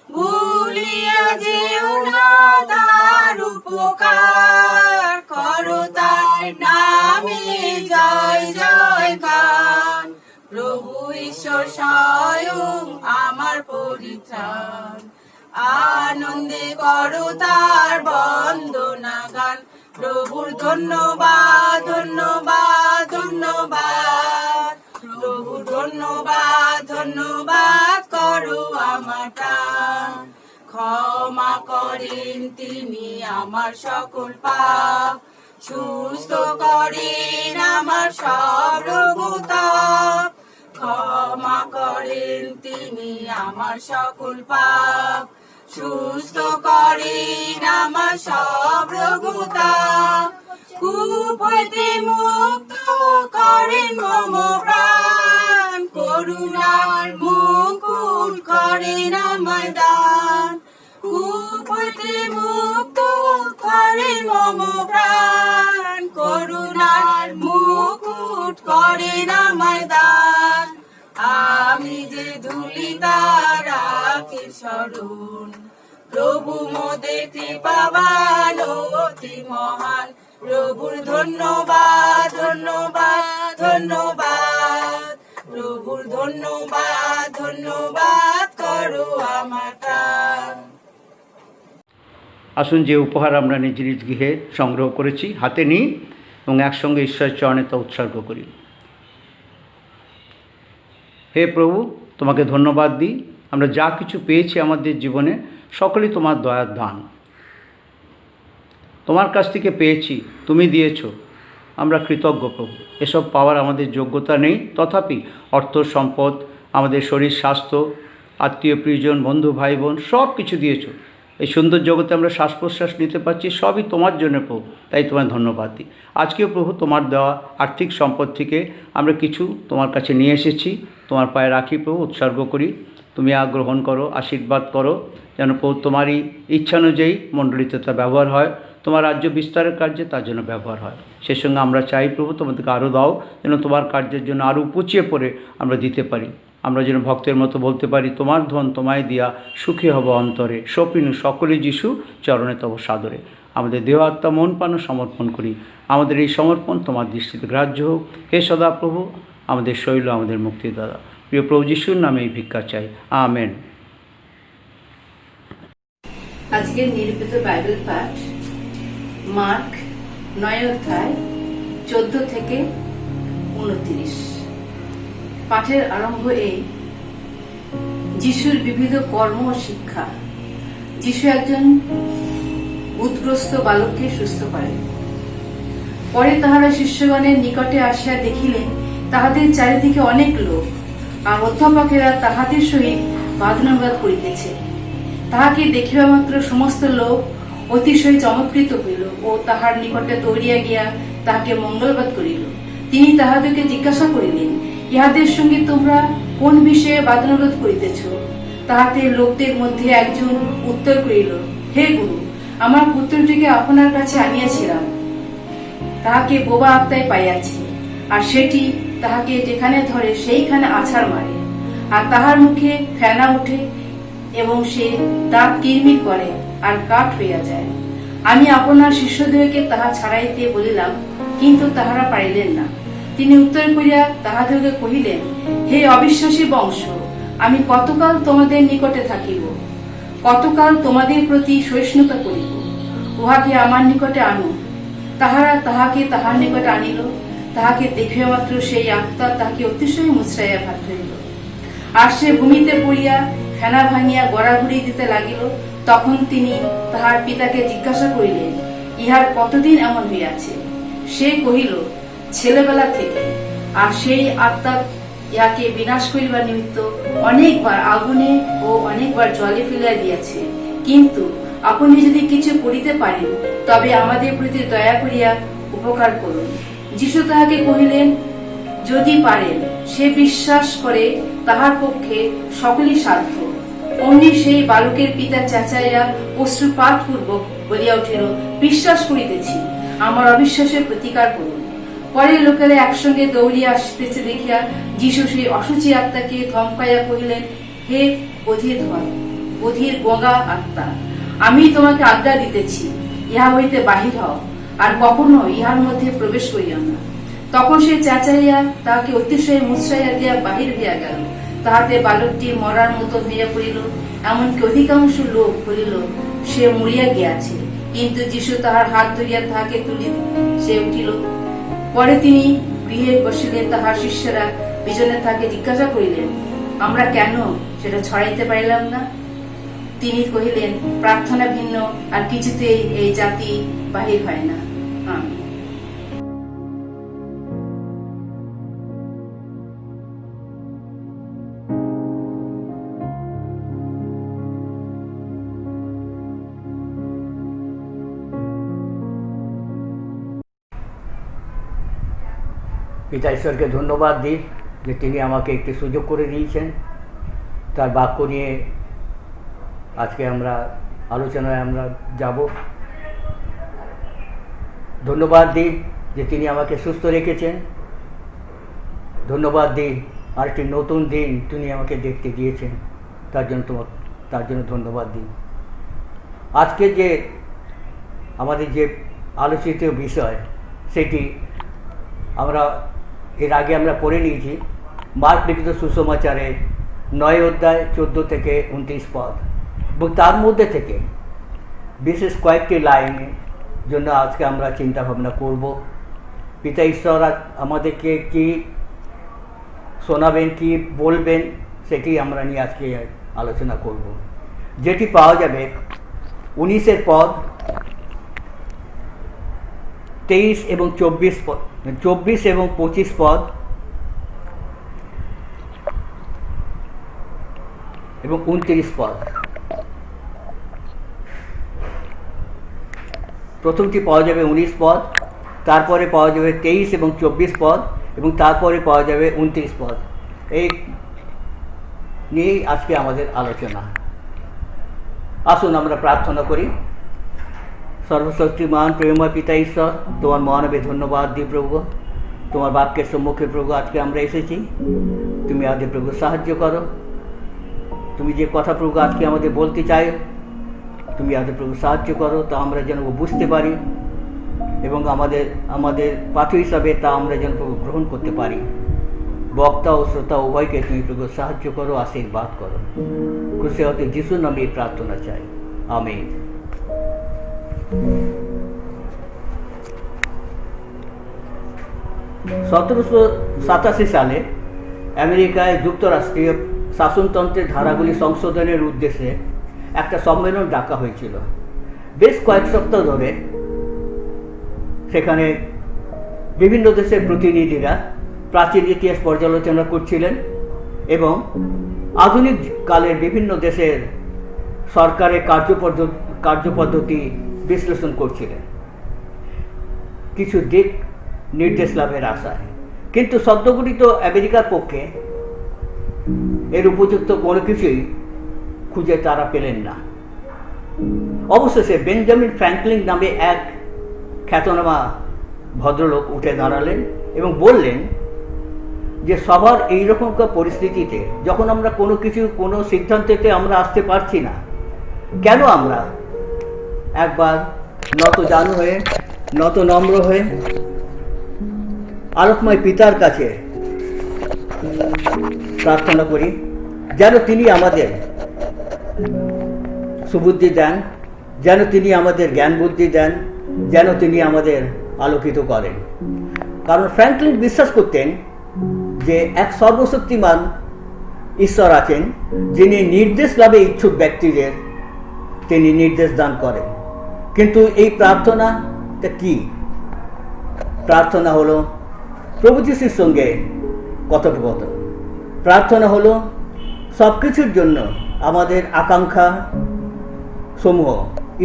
ভুলিয়া যেও না তার উপকার, করো তার নামে জয় জয়গান। প্রভু ঈশ্বর স্বয়ং আমার পরিত্রাণ, আনন্দে করো তার বন্দনা গান। প্রভুর ধন্যবাদ, ধন্যবাদ, ধন্যবাদ। প্রভুর ধন্যবাদ, ধন্যবাদ করো আমার প্রাণ। ক্ষমা করেন তিনি আমার সকল পাপ, সুস্থ করেন আমার সব রোগতাপ। ক্ষমা করেন তিনি আমার সকল পাপ, সুস্থ করেন আমার সব রোগতা, কূপ হইতে মুক্ত করেন মম প্রাণ, করুণার মুকুট করেন আমার দান, কূপ হইতে মুক্ত করেন মম প্রাণ, করুণার মুকুট করেন আমার দান। আমি যে ধুলি তার রাখি স্মরণ, প্রভু মোদের কৃপাবান অতি মহান, প্রভুর ধন্যবাদ ধন্যবাদ ধন্যবাদ, প্রভুর ধন্যবাদ ধন্যবাদ করো আমার প্রাণ। আসুন যে উপহার আমরা নিজ নিজ গৃহে সংগ্রহ করেছি হাতে নিই এবং একসঙ্গে ঈশ্বরের চরণে তা উৎসর্গ করি। হে প্রভু, তোমাকে ধন্যবাদ দিই, আমরা যা কিছু পেয়েছি আমাদের জীবনে সকলেই তোমার দয়ার দান। তোমার কাছ থেকে পেয়েছি, তুমি দিয়েছো, আমরা কৃতজ্ঞ প্রভু। এসব পাওয়ার আমাদের যোগ্যতা নেই, তথাপি অর্থ সম্পদ, আমাদের শরীর স্বাস্থ্য, আত্মীয় প্রিয়জন, বন্ধু ভাই বোন সব কিছু দিয়েছো। এই সুন্দর জগতে আমরা শ্বাস প্রশ্বাস নিতে পারছি, সবই তোমার জন্য প্রভু, তাই তোমায় ধন্যবাদ দিই। আজকেও প্রভু তোমার দেওয়া আর্থিক সম্পদ থেকে আমরা কিছু তোমার কাছে নিয়ে এসেছি, তোমার পায়ে রাখি প্রভু, উৎসর্গ করি। তুমি গ্রহণ করো, আশীর্বাদ করো, যেন প্রভু তোমারই ইচ্ছানুযায়ী মণ্ডলীতে তা ব্যবহার হয়, তোমার রাজ্য বিস্তারের কার্যে তার জন্য ব্যবহার হয়। সেই সঙ্গে আমরা চাই প্রভু তোমাদেরকে আরও দাও, যেন তোমার কার্যের জন্য আরও উপচিয়ে পড়ে আমরা দিতে পারি। আমরা যেন ভক্তের মতো বলতে পারি, তোমার ধন তোমায় দিয়া সুখী হব অন্তরে, সপিনু সকলে যিশু চরণে তব সাদরে। আমাদের দেহ আত্মা মন প্রাণ সমর্পণ করি, আমাদের এই সমর্পণ তোমার দৃষ্টিতে গ্রাহ্য হোক। হে সদাপ্রভু, আমাদের শৈল, আমাদের মুক্তিদাতা, প্রিয় প্রভু যিশুর নামে এই ভিক্ষা চাই, আমেন। আজকের নিরূপিত বাইবেল পাঠ মার্ক 9 অধ্যায় 14 থেকে 29। পাঠের আরম্ভ এই, যিশুর বিবিধ কর্ম ও শিক্ষা। যিশু একজন ভূতগ্রস্ত বালককে সুস্থ করেন। পরে তাহারা শিষ্যগণের নিকটে আসিয়া দেখিলেন তাহাদের চারিদিকে অনেক লোক, আর অধ্যাপকেরা তাহাদের সহিত বাদনাবাদ করিতেছে। তাহাকে দেখিবা মাত্র সমস্ত লোক অতিশয় চমৎকৃত হইল ও তাহার নিকটে দৌড়িয়া গিয়া তাহাকে মঙ্গলবাদ করিল। তিনি তাহাদেরকে জিজ্ঞাসা করিলেন, ইহাদের সঙ্গে তোমরা কোন বিষয়ে বাদনাবাদ করিতেছ? তাহাতে লোকদের মধ্যে একজন উত্তর করিল, হে গুরু, আমার পুত্রটিকে আপনার কাছে আনিয়াছিলাম, তাহাকে বোবা আত্মায় পাইয়াছি, আর সেটি তাহাকে যেখানে ধরে সেইখানে আছাড় মারে, আর তাহার মুখে ফেনা উঠে এবং সে দাঁত কিরমির করে আর কাঠ হইয়া যায়। আমি আপনার শিষ্যদেরকে তাহা ছাড়াইতে বলিলাম, কিন্তু তাহারা পারিলেন না। তিনি উত্তর করিয়া তাহাদেরকে কহিলেন, হে অবিশ্বাসী বংশ, আমি কতকাল তোমাদের নিকটে থাকিব? কতকাল তোমাদের প্রতি সহিষ্ণুতা করিব? উহাকে আমার নিকটে আনো। তাহারা তাহাকে তাহার নিকটে আনিল। তাহাকে দেখিয়া মাত্র সেই আত্মা তাহাকে অতিশয় মুচড়াইয়া ভাত হইল, আর সে ভূমিতে পড়িয়া ফেনা ভাঙিয়া গড়াগড়ি দিতে লাগিল। তখন তিনি তাহার পিতাকে জিজ্ঞাসা করিলেন, ইহার কতদিন এমন হইয়াছে? সে কহিল, ছেলেবেলা থেকে। আর সেই আত্মা ইহাকে বিনাশ করিবার নিমিত্ত অনেকবার আগুনে ও অনেকবার জলে ফেলিয়া দিয়াছে। কিন্তু আপনি যদি কিছু করিতে পারেন, তবে আমাদের প্রতি দয়া করিয়া উপকার করুন। যিশু তাহাকে কহিলেন, যদি পারেন। সে বিশ্বাস করে তাহার পক্ষে সকলই সাধ্য। অমনি সেই বালকের পিতা চেঁচাইয়া অশ্রুপাত পূর্বক বলিয়া উঠিল, বিশ্বাস করিতেছি, আমার অবিশ্বাসের প্রতিকার করুন। পরে লোকেরা একসঙ্গে দৌড়িয়া আসিতেছে দেখিয়া যিশু সেই অসুচি আত্মাকে ধমকাইয়া কহিলেন, হে অধীর গঙ্গা আত্মা, আমি তোমাকে আজ্ঞা দিতেছি, ইহা হইতে বাহির হও, আর কখনো ইহার মধ্যে প্রবেশ করিও না। তখন সে চেঁচাইয়া তাহাকে অতিশয় মুচড়াইয়া দিয়া বাহির হইয়া গেল। তাহাতে বালকটি মরার মতো হইয়া পড়িল, এমনকি অধিকাংশ লোক বলিল, সে মরিয়া গিয়াছে। কিন্তু যিশু তাহার হাত ধরিয়া তাহাকে তুলি সে উঠিল। পরে তিনি গৃহে বসিলেন। তাহার শিষ্যরা বিজনে তাহাকে জিজ্ঞাসা করিলেন, আমরা কেন সেটা ছড়াইতে পারিলাম না? তিনি কহিলেন, প্রার্থনা ভিন্ন আর কিছুতেই এই জাতি বাহির হয় না। আমিন। পিতা ঈশ্বরকে ধন্যবাদ দিই যে তিনি আমাকে একটি সুযোগ করে দিয়েছেন তার বাক্য নিয়ে আজকে আমরা আলোচনায় আমরা যাব। ধন্যবাদ দিই যে তিনি আমাকে সুস্থ রেখেছেন। ধন্যবাদ দিই আরেকটি নতুন দিন তিনি আমাকে দেখতে দিয়েছেন, তার জন্য ধন্যবাদ দিই। আজকে যে আমাদের যে আলোচিত বিষয় সেটি আমরা এর আগে আমরা পড়ে নিয়েছি মার্ক লিখিত সুসমাচারের 9 অধ্যায় 14 থেকে 29 পদ, এবং তার মধ্যে থেকে বিশেষ কয়েকটি লাইনের জন্য আজকে আমরা চিন্তা ভাবনা করব। পিতা ঈশ্বর আমাদেরকে কি শোনাবেন, কি বলবেন, সেটি আমরা নিয়ে আজকে আলোচনা করব। যেটি পাওয়া যাবে 19 পদ, 23 এবং 24 পদ, 24 এবং 25 পদ এবং 29 পদ। প্রথমটি পাওয়া যাবে 19 পদ, তারপরে পাওয়া যাবে 23 এবং 24 পদ, এবং তারপরে পাওয়া যাবে 29 পদ। এই নিয়েই আজকে আমাদের আলোচনা। আসুন আমরা প্রার্থনা করি। সর্বশক্তিমান প্রেমময় পিতা ঈশ্বর, তোমার মহানবে ধন্যবাদ দিই প্রভু। তোমার বাক্যের সম্মুখে প্রভু আজকে আমরা এসেছি, তুমি আমাদের প্রভু সাহায্য করো। তুমি যে কথা প্রভু আজকে আমাদের বলতে চাই, তুমি আমাদের প্রভু সাহায্য করো, তা আমরা যেন বুঝতে পারি এবং আমাদের পাঠ্য হিসাবে তা আমরা যেন প্রভু গ্রহণ করতে পারি। বক্তা ও শ্রোতা উভয়কে তুমি প্রভু সাহায্য করো, আশীর্বাদ করো। ক্রুশে হতে যিশুর নামে প্রার্থনা চাই, আমিন। 1787 সালে আমেরিকায় যুক্তরাষ্ট্রীয় শাসনতন্ত্রের ধারাগুলি সংশোধনের উদ্দেশ্যে একটা সম্মেলন ডাকা হয়েছিল। বেশ কয়েক সপ্তাহ ধরে সেখানে বিভিন্ন দেশের প্রতিনিধিরা প্রাচীন ইতিহাস পর্যালোচনা করছিলেন এবং আধুনিক কালের বিভিন্ন দেশের সরকারের কার্যপদ্ধতি বিশ্লেষণ করছিলেন কিছু দিক নির্দেশ লাভের আশায়। কিন্তু সদ্যগঠিত আমেরিকার পক্ষে এর উপযুক্ত কোনো কিছুই খুঁজে তারা পেলেন না। অবশেষে বেঞ্জামিন ফ্র্যাঙ্কলিন নামে এক খ্যাতনামা ভদ্রলোক উঠে দাঁড়ালেন এবং বললেন যে সবার এইরকমকার পরিস্থিতিতে যখন আমরা কোনো সিদ্ধান্তেতে আমরা আসতে পারছি না, কেন আমরা একবার নত নম্র হয়ে আলোকময় পিতার কাছে প্রার্থনা করি যেন তিনি আমাদের সুবুদ্ধি দেন, যেন তিনি আমাদের জ্ঞান বুদ্ধি দেন, যেন তিনি আমাদের আলোকিত করেন। কারণ ফ্র্যাঙ্কলিন বিশ্বাস করতেন যে এক সর্বশক্তিমান ঈশ্বর আছেন যিনি নির্দেশ লাভে ইচ্ছুক ব্যক্তিদের তিনি নির্দেশ দান করেন। কিন্তু এই প্রার্থনাটা কি? প্রার্থনা হলো প্রভু যিশুর সঙ্গে কথোপকথন। প্রার্থনা হলো সব কিছুর জন্য আমাদের আকাঙ্ক্ষা সমূহ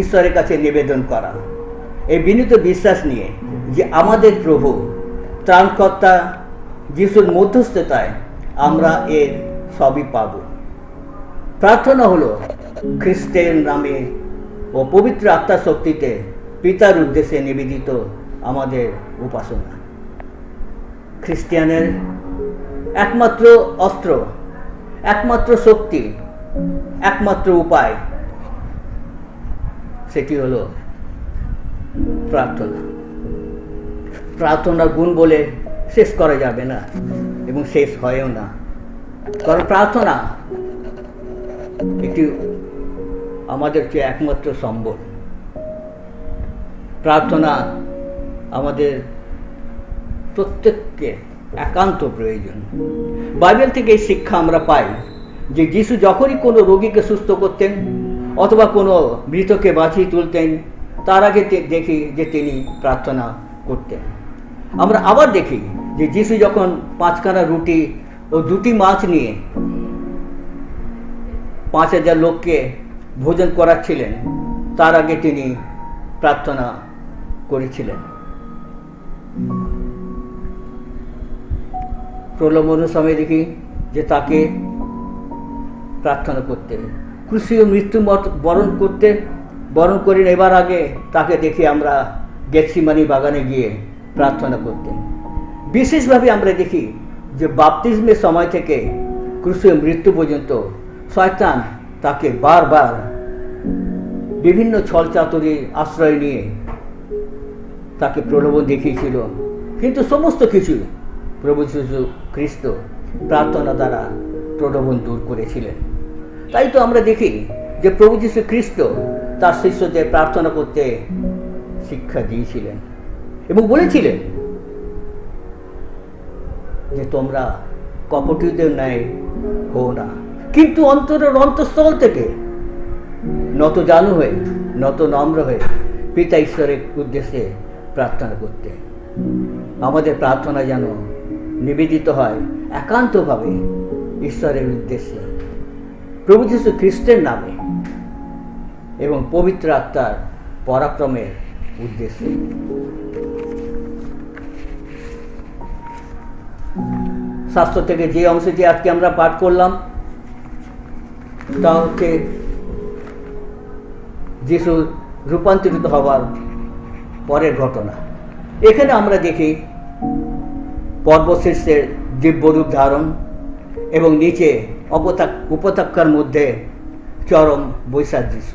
ঈশ্বরের কাছে নিবেদন করা, এই বিনীত বিশ্বাস নিয়ে যে আমাদের প্রভু ত্রাণকর্তা যিশুর মধ্যস্থতায় আমরা এর সবই পাব। প্রার্থনা হলো খ্রিস্টের নামে ও পবিত্র আত্মার শক্তিতে পিতার উদ্দেশ্যে নিবেদিত আমাদের উপাসনা। খ্রিস্টিয়ানের একমাত্র অস্ত্র, একমাত্র শক্তি, একমাত্র উপায়, সেটি হলো প্রার্থনা। প্রার্থনার গুণ বলে শেষ করা যাবে না এবং শেষ হয়ও না, কারণ প্রার্থনা একটি আমাদের যে একমাত্র সম্বল। প্রার্থনা আমাদের প্রত্যেককে একান্ত প্রয়োজন। বাইবেল থেকে এই শিক্ষা আমরা পাই যে যিশু যখনই কোনো রোগীকে সুস্থ করতেন অথবা কোনো মৃতকে বাঁচিয়ে তুলতেন, তার আগে দেখি যে তিনি প্রার্থনা করতেন। আমরা আবার দেখি যে যিশু যখন 5খানা রুটি ও 2টি মাছ নিয়ে 5000 লোককে ভোজন করাচ্ছিলেন, তার আগে তিনি প্রার্থনা করেছিলেন। প্রলোভনের সময় দেখি যে তাকে প্রার্থনা করতে, ক্রুশীয় মৃত্যু বরণ করে নেবার আগে তাকে দেখি আমরা গেতসিমানি বাগানে গিয়ে প্রার্থনা করতে। বিশেষভাবে আমরা দেখি যে বাপ্তিস্মের সময় থেকে ক্রুশীয় মৃত্যু পর্যন্ত শয়তান তাকে বারবার বিভিন্ন ছলচাতুরির আশ্রয় নিয়ে তাকে প্রলোভন দেখিয়েছিল, কিন্তু সমস্ত কিছু প্রভু যীশু খ্রিস্ট প্রার্থনা দ্বারা প্রলোভন দূর করেছিলেন। তাই তো আমরা দেখি যে প্রভু যীশু খ্রিস্ট তার শিষ্যদের প্রার্থনা করতে শিক্ষা দিয়েছিলেন এবং বলেছিলেন যে তোমরা কপটীদের ন্যায় হও না, কিন্তু অন্তরের অন্তঃস্থল থেকে নত জানু হয়ে, নত নম্র হয়ে পিতা ঈশ্বরের উদ্দেশ্যে প্রার্থনা করতে। আমাদের প্রার্থনা যেন নিবেদিত হয় একান্তভাবে ঈশ্বরের উদ্দেশ্যে, প্রভু যীশু খ্রিস্টের নামে এবং পবিত্র আত্মার পরাক্রমের উদ্দেশ্যে। শাস্ত্র থেকে যে অংশটি আজকে আমরা পাঠ করলাম তা হচ্ছে যিশু রূপান্তরিত হওয়ার পরের ঘটনা। এখানে আমরা দেখি পর্বতশীর্ষের দিব্যরূপ ধারণ এবং নিচে উপত্যকার মধ্যে চরম বৈসাদৃশ্য।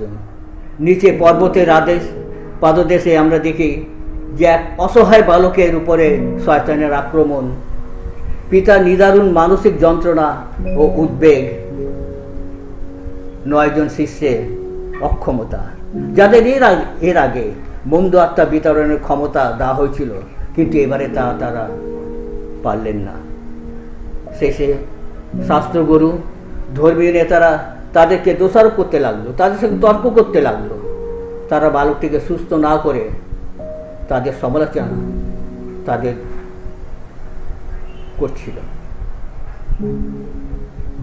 নিচে পর্বতের পাদদেশে আমরা দেখি যে এক অসহায় বালকের উপরে শয়তানের আক্রমণ, পিতার নিদারুণ মানসিক যন্ত্রণা ও উদ্বেগ, 9 জন শিষ্যের অক্ষমতা, যাদের এর আগে মন্দ আত্মা বিতরণের ক্ষমতা দেওয়া হয়েছিল, কিন্তু এবারে তারা পারলেন না। শেষে শাস্ত্রগুরু, ধর্মীয় নেতারা তাদেরকে দোষারোপ করতে লাগলো, তাদের সঙ্গে তর্ক করতে লাগলো। তারা বালকটিকে সুস্থ না করে তাদের সমালোচনা তাদের করছিল।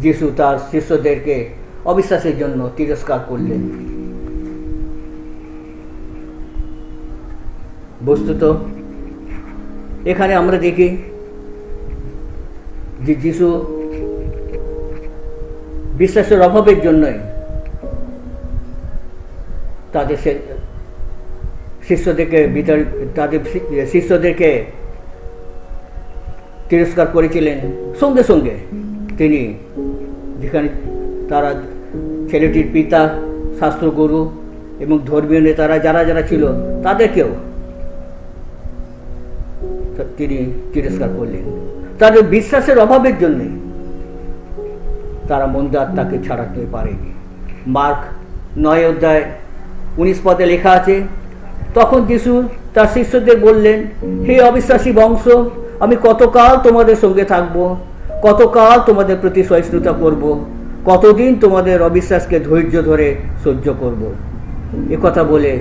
যিশু তার শিষ্যদেরকে অবিশ্বাসের জন্য তিরস্কার করলেন। বস্তুত এখানে আমরা দেখি যে যিশু বিশ্বাসের অভাবের জন্যই তাদের শিষ্যদেরকে তিরস্কার করেছিলেন। সঙ্গে সঙ্গে তিনি যেখানে তারা ছেলেটির পিতা, শাস্ত্রগুরু এবং ধর্মীয় নেতারা যারা ছিল তাদেরকেও তিনি তিরস্কার করলেন। তাদের বিশ্বাসের অভাবের জন্যে তারা মন্দ আত্মাকে ছাড়াতে পারেনি। মার্ক 9 অধ্যায় 19 পদে লেখা আছে, তখন যিশু তার শিষ্যদের বললেন, হে অবিশ্বাসী বংশ, আমি কতকাল তোমাদের সঙ্গে থাকব, কতকাল তোমাদের প্রতি সহিষ্ণুতা করব, কতদিন তোমাদের অবিশ্বাসকে ধৈর্য ধরে সহ্য করব। একথা বলে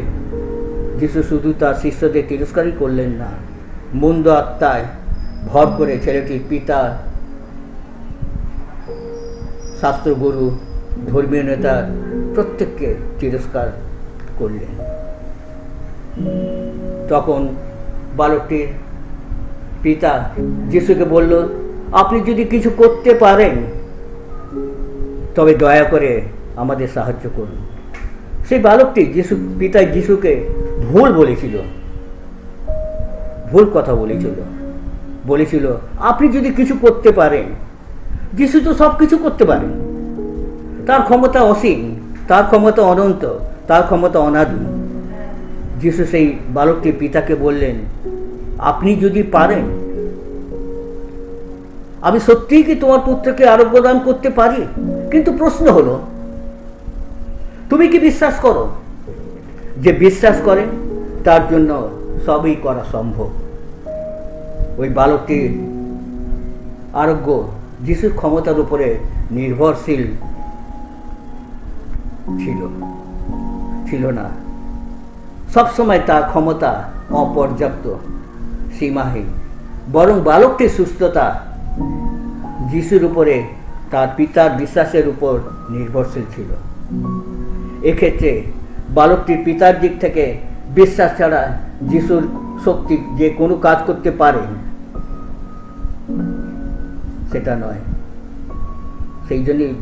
যিশু শুধু তার শিষ্যদের তিরস্কারই করলেন না, মন্দ আত্মায় ভর করে ছেলেটির পিতা, শাস্ত্রগুরু, ধর্মীয় নেতা প্রত্যেককে তিরস্কার করলেন। তখন বালকটির পিতা যিশুকে বলল, আপনি যদি কিছু করতে পারেন তবে দয়া করে আমাদের সাহায্য করুন। সেই বালকটি পিতা যিশুকে ভুল কথা বলেছিল, আপনি যদি কিছু করতে পারেন। যিশু তো সব কিছু করতে পারেন, তার ক্ষমতা অসীম, তার ক্ষমতা অনন্ত, তার ক্ষমতা অনাদি। যিশু সেই বালকটির পিতাকে বললেন, আপনি যদি পারেন, আমি সত্যিই কি তোমার পুত্রকে আরোগ্য দান করতে পারি? কিন্তু প্রশ্ন হলো, তুমি কি বিশ্বাস করো? যে বিশ্বাস করে তার জন্য সবই করা সম্ভব। ওই বালকটির আরোগ্য যিশুর ক্ষমতার উপরে নির্ভরশীল ছিল না। সবসময় তার ক্ষমতা অপর্যাপ্ত, সীমাহীন। বরং বালকটির সুস্থতা যিশুর উপরে তার পিতার বিশ্বাসের উপর নির্ভরশীল ছিল। এক্ষেত্রে বালকটির পিতার দিক থেকে বিশ্বাস ছাড়া যিশুর শক্তি যে কোনো কাজ করতে পারে সেটা নয়। সেই জন্যই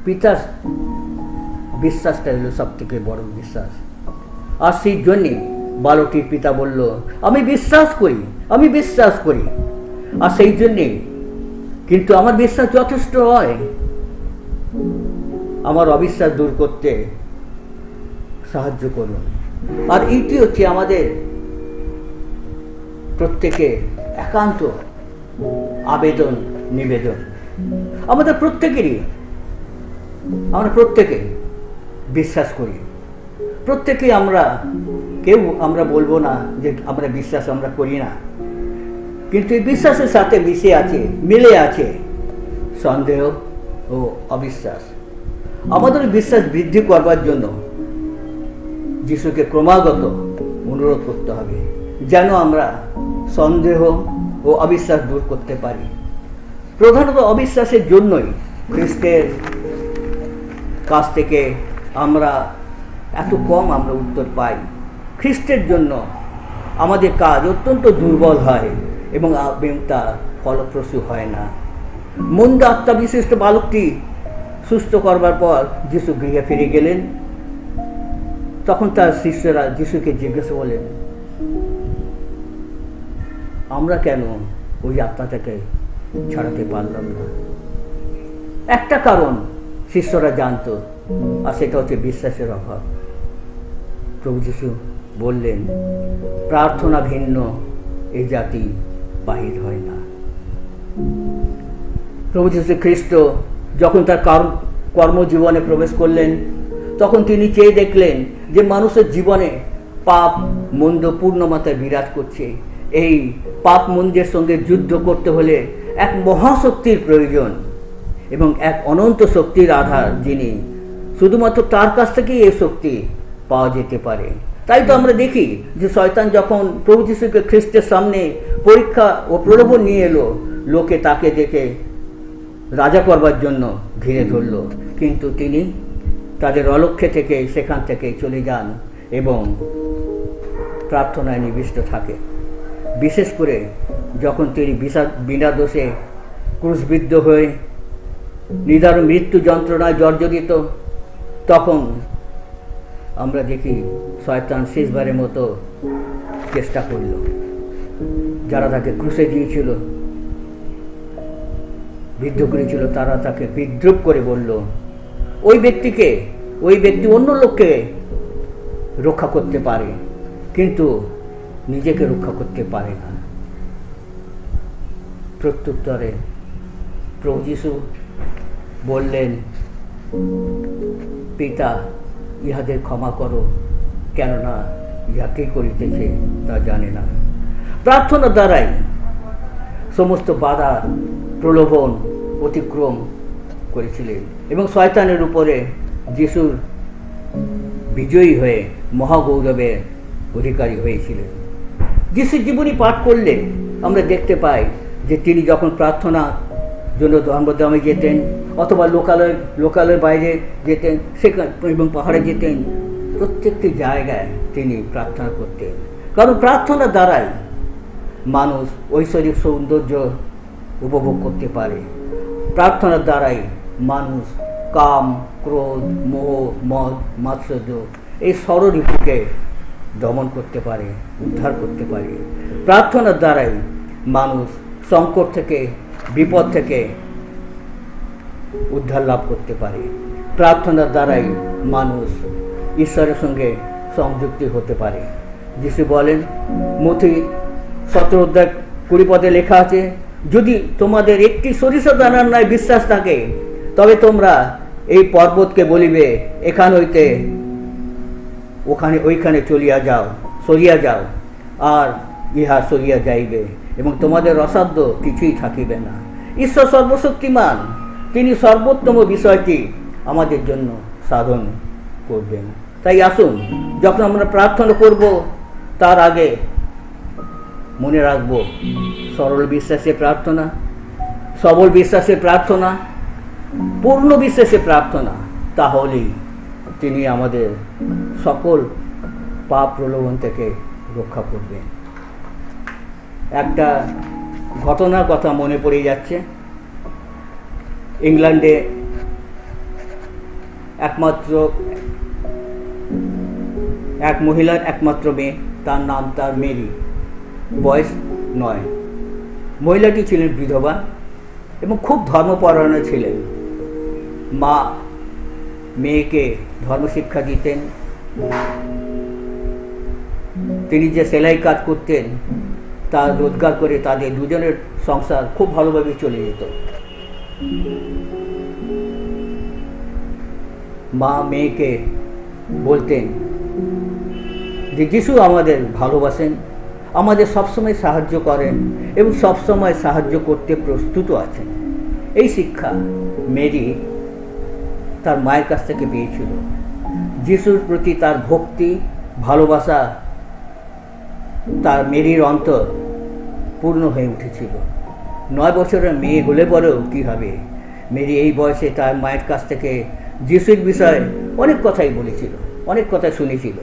পিতার বিশ্বাসটা হলো সব থেকে বড় বিশ্বাস। আর সেই জন্যে বালকটির পিতা বলল, আমি বিশ্বাস করি। আর সেই জন্যে কিন্তু আমার বিশ্বাস যথেষ্ট হয়, আমার অবিশ্বাস দূর করতে সাহায্য করুন। আর এইটি হচ্ছে আমাদের প্রত্যেকে একান্ত আবেদন নিবেদন। আমরা প্রত্যেকে বিশ্বাস করি, প্রত্যেকে আমরা বলবো না যে আমরা বিশ্বাস আমরা করি না, কিন্তু এই বিশ্বাসের সাথে মিলে আছে সন্দেহ ও অবিশ্বাস। আমাদের বিশ্বাস বৃদ্ধি করবার জন্য যিশুকে ক্রমাগত অনুরোধ করতে হবে, যেন আমরা সন্দেহ ও অবিশ্বাস দূর করতে পারি। প্রধানত অবিশ্বাসের জন্যই খ্রিস্টের কাছ থেকে এত কম আমরা উত্তর পাই। খ্রিস্টের জন্য আমাদের কাজ অত্যন্ত দুর্বল হয় এবং তা ফলপ্রসূ হয় না। মন্দ আত্মা বিশিষ্ট বালকটি সুস্থ করবার পর যিশু গৃহে ফিরে গেলেন। তখন তার শিষ্যরা যিশুকে জিজ্ঞাসা করলেন, আমরা কেন ওই আত্মাটাকে ছাড়াতে পারলাম না? একটা কারণ শিষ্যরা জানতো, আর সেটা হচ্ছে বিশ্বাসের অভাব। প্রভু যিশু বললেন, প্রার্থনা ভিন্ন এই জাতি বাহির হয় না। প্রভু যীশু খ্রিস্ট যখন তার কর্মজীবনে প্রবেশ করলেন, তখন তিনি চেয়ে দেখলেন যে মানুষের জীবনে পাপ মন্দ পূর্ণ মাত্রায় বিরাজ করছে। এই পাপ মন্দের সঙ্গে যুদ্ধ করতে হলে এক মহাশক্তির প্রয়োজন এবং এক অনন্ত শক্তির আধার, যিনি শুধুমাত্র তার কাছ থেকেই এই শক্তি পাওয়া যেতে পারে। তাই তো আমরা দেখি যে শয়তান যখন প্রভু যীশুকে খ্রিস্টের সামনে পরীক্ষা ও প্রলোভন নিয়ে এলো, লোকে তাকে দেখে রাজা করবার জন্য ঘিরে ধরল, কিন্তু তিনি তাদের অলক্ষ্যে থেকে সেখান থেকে চলে যান এবং প্রার্থনায় নিবিষ্ট থাকে। বিশেষ করে যখন তিনি বিনা দোষে ক্রুশবিদ্ধ হয়ে নিদারুণ মৃত্যু যন্ত্রণায় জর্জরিত, তখন আমরা দেখি শয়তান শেষবারের মতো চেষ্টা করল। যারা তাকে ক্রুশে দিয়েছিল, বিদ্ধ করেছিল, তারা তাকে বিদ্রুপ করে বলল, ওই ব্যক্তি অন্য লোককে রক্ষা করতে পারে, কিন্তু নিজেকে রক্ষা করতে পারে না। প্রত্যুত্তরে প্রভু যীশু বললেন, পিতা, ইহাদের ক্ষমা করো, কেননা ইহা কি করিতেছে তা জানে না। প্রার্থনার দ্বারাই সমস্ত বাধা প্রলোভন অতিক্রম করেছিলেন এবং শয়তানের উপরে যিশুর বিজয়ী হয়ে মহাগৌরবের অধিকারী হয়েছিলেন। যিশুর জীবনী পাঠ করলে আমরা দেখতে পাই যে তিনি যখন প্রার্থনা জন্য ধর্মধামে যেতেন অথবা লোকালয়ের বাইরে যেতেন, সেখানে এবং পাহাড়ে যেতেন, প্রত্যেকটি জায়গায় তিনি প্রার্থনা করতেন। কারণ প্রার্থনার দ্বারাই মানুষ ঐশ্বরিক সৌন্দর্য উপভোগ করতে পারে। প্রার্থনার দ্বারাই মানুষ কাম, ক্রোধ, মোহ, মদ, মাৎসর্য এই ষড়রিপুকে দমন করতে পারে, উদ্ধার করতে পারে। প্রার্থনার দ্বারাই মানুষ সংকট থেকে, বিপদ থেকে উদ্ধার লাভ করতে পারে। প্রার্থনার দ্বারাই মানুষ ঈশ্বরের সঙ্গে সংযুক্তি হতে পারে। যিশু বলেন, মথি 17:20 লেখা আছে, যদি তোমাদের একটি সরিষা দানার ন্যায় বিশ্বাস থাকে, তবে তোমরা এই পর্বতকে বলিবে, এখান হইতে ওইখানে সরিয়া যাও, আর ইহা সরিয়া যাইবে, এবং তোমাদের অসাধ্য কিছুই থাকিবে না। ঈশ্বর সর্বশক্তিমান, তিনি সর্বোত্তম বিষয়টি আমাদের জন্য সাধন করবেন। তাই আসুন, যখন আমরা প্রার্থনা করব, তার আগে মনে রাখবো সরল বিশ্বাসে প্রার্থনা, সবল বিশ্বাসে প্রার্থনা, পূর্ণ বিশ্বাসে প্রার্থনা। তাহলেই তিনি আমাদের সকল পাপ প্রলোভন থেকে রক্ষা করবেন। একটা ঘটনার কথা মনে পড়ে যাচ্ছে। ইংল্যান্ডে একমাত্র এক মহিলার একমাত্র মেয়ে, তার নাম তার মেরি, বয়স 9। মহিলাটি ছিলেন বিধবা এবং খুব ধর্মপরায়ণ ছিলেন। মা মেয়েকে ধর্মশিক্ষা দিতেন। তিনি যে সেলাই কাজ করতেন তা রোজগার করে তাদের দুজনের সংসার খুব ভালোভাবে চলে যেত। মা মেয়েকে বলতেন যে যিশু আমাদের ভালোবাসেন, আমাদের সবসময় সাহায্য করেন এবং সবসময় সাহায্য করতে প্রস্তুত আছেন। এই শিক্ষা মেরি তার মায়ের কাছ থেকে পেয়েছিল। যিশুর প্রতি তার ভক্তি, ভালোবাসা তার মেরির অন্তর পূর্ণ হয়ে উঠেছিল। 9 বছরের মেয়ে হলে পরেও কী হবে, মেরি এই বয়সে তার মায়ের কাছ থেকে যিশুর বিষয়ে অনেক কথাই বলেছিল, অনেক কথা শুনেছিল।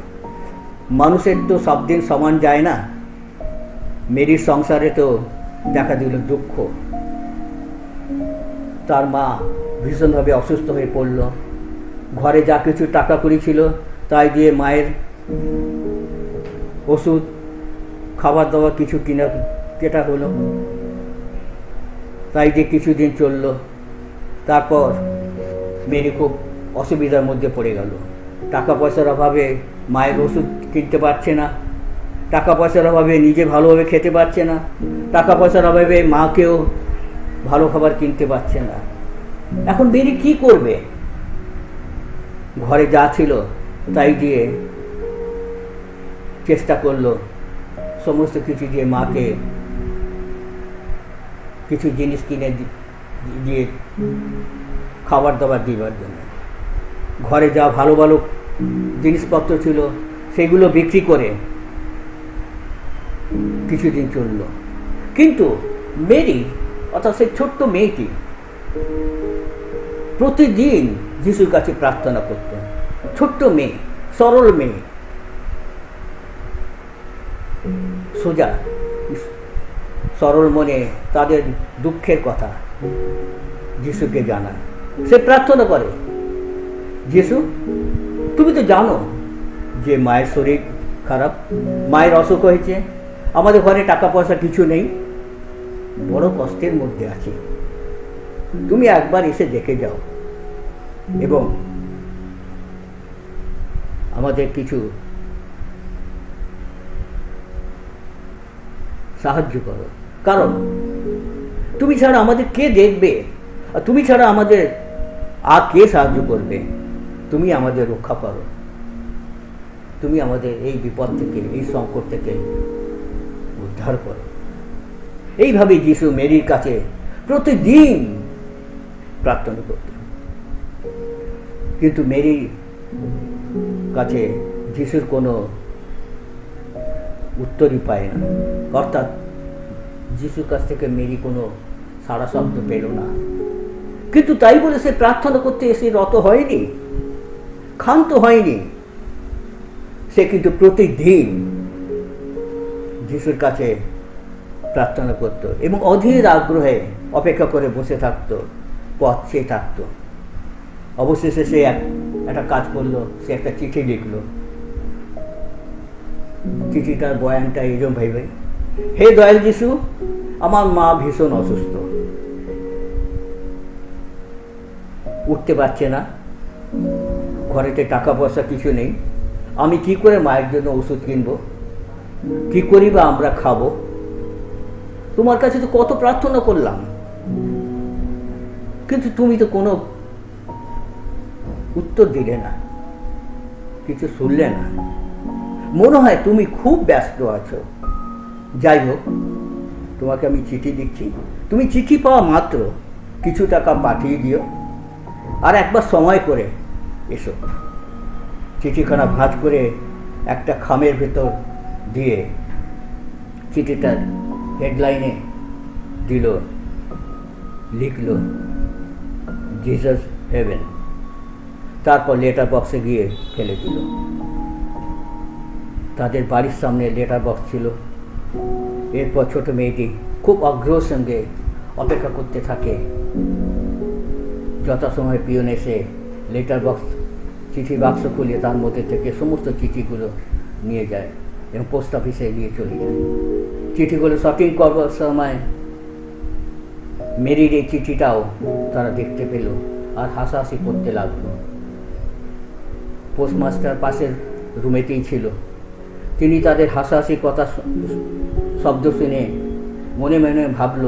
মানুষের তো সব দিন সমান যায় না। মেরির সংসারে তো দেখা দিল দুঃখ। তার মা ভীষণভাবে অসুস্থ হয়ে পড়ল। ঘরে যা কিছু টাকা কড়ি ছিল তাই দিয়ে মায়ের ওষুধ, খাবার দাবার কিছু কেটা হলো, তাই দিয়ে কিছুদিন চলল। তারপর মেরি খুব অসুবিধার মধ্যে পড়ে গেল। টাকা পয়সার অভাবে মায়ের ওষুধ কিনতে পারছে না, টাকা পয়সার অভাবে নিজে ভালোভাবে খেতে পারছে না, টাকা পয়সার অভাবে মাকেও ভালো খাবার কিনতে পারছে না। এখন মেরি কি করবে? ঘরে যা ছিল তাই দিয়ে চেষ্টা করলো সমস্ত কিছু দিয়ে মাকে কিছু জিনিস কিনে দিয়ে খাবার দাবার দিবার জন্য। ঘরে যা ভালো ভালো জিনিসপত্র ছিল সেগুলো বিক্রি করে কিছুদিন চলল। কিন্তু মেরি অর্থাৎ সেই ছোট্ট মেয়েটি প্রতিদিন যিশুর কাছে প্রার্থনা করতেন। ছোট্ট মেয়ে, সরল মেয়ে, সোজা সরল মনে তাদের দুঃখের কথা যিশুকে জানায়। সে প্রার্থনা করে, যিশু তুমি তো জানো যে মায়ের শরীর খারাপ, মায়ের অসুখ হয়েছে, আমাদের ঘরে টাকা পয়সা কিছু নেই, বড় কষ্টের মধ্যে আছি, তুমি একবার এসে দেখে যাও এবং আমাদের কিছু সাহায্য করো, কারণ তুমি ছাড়া আমাদের কে দেখবে, আর তুমি ছাড়া আমাদের আর কে সাহায্য করবে? তুমি আমাদের রক্ষা করো, তুমি আমাদের এই বিপদ থেকে, এই সংকট থেকে উদ্ধার করো। এইভাবে যিশু মেরির কাছে প্রতিদিন প্রার্থনা করতেন। কিন্তু মেরির কাছে যিশুর কোনো উত্তরই পায় না, অর্থাৎ যিশুর কাছ থেকে মেরি কোনো সাড়া শব্দ পেল না। কিন্তু তাই বলে সে প্রার্থনা করতে এসে রত হয়নি, ক্ষান্ত হয়নি। সে কিন্তু প্রতিদিন যিশুর কাছে প্রার্থনা করত এবং অধীর আগ্রহে অপেক্ষা করে বসে থাকতো, পথ চেয়ে থাকতো। অবশেষে সে একটা কাজ করলো, সে একটা চিঠি লিখলো। চিঠিটার বয়ানটা এরকম ভাবে, হে দয়াল যিশু, আমার মা ভীষণ অসুস্থ, উঠতে পারছে না, ঘরেতে টাকা পয়সা কিছু নেই, আমি কি করে মায়ের জন্য ওষুধ কিনবো, কি করি বা আমরা খাবো? তোমার কাছে তো কত প্রার্থনা করলাম, কিন্তু তুমি তো কোনো উত্তর দিলে না, কিছু শুনলে না। মনে হয় তুমি খুব ব্যস্ত আছো। যাই হোক, তোমাকে আমি চিঠি দিচ্ছি, তুমি চিঠি পাওয়া মাত্র কিছু টাকা পাঠিয়ে দিও, আর একবার সময় করে এসো। চিঠিখানা ভাঁজ করে একটা খামের ভেতর দিয়ে চিঠিটার হেডলাইনে দিল, লিখল জিসাস হেভেন। তারপর লেটার বক্সে গিয়ে ফেলে দিল। তাদের বাড়ির সামনে লেটার বক্স ছিল। এরপর ছোট মেয়েটি খুব আগ্রহের সঙ্গে অপেক্ষা করতে থাকে যথাসময়ে পিয়ন এসে লেটার বক্স চিঠি বাক্স খুলিয়ে তার মধ্যে থেকে সমস্ত চিঠিগুলো নিয়ে যায় এবং পোস্ট অফিসে নিয়ে চলে যায়। চিঠিগুলো শপিং করবার সময় মেরির এই চিঠিটাও তারা দেখতে পেল আর হাসাহাসি করতে লাগলো। পোস্টমাস্টার পাশের রুমেতেই ছিল। তিনি তাদের হাসাহাসি কথা শব্দ শুনে মনে মনে ভাবল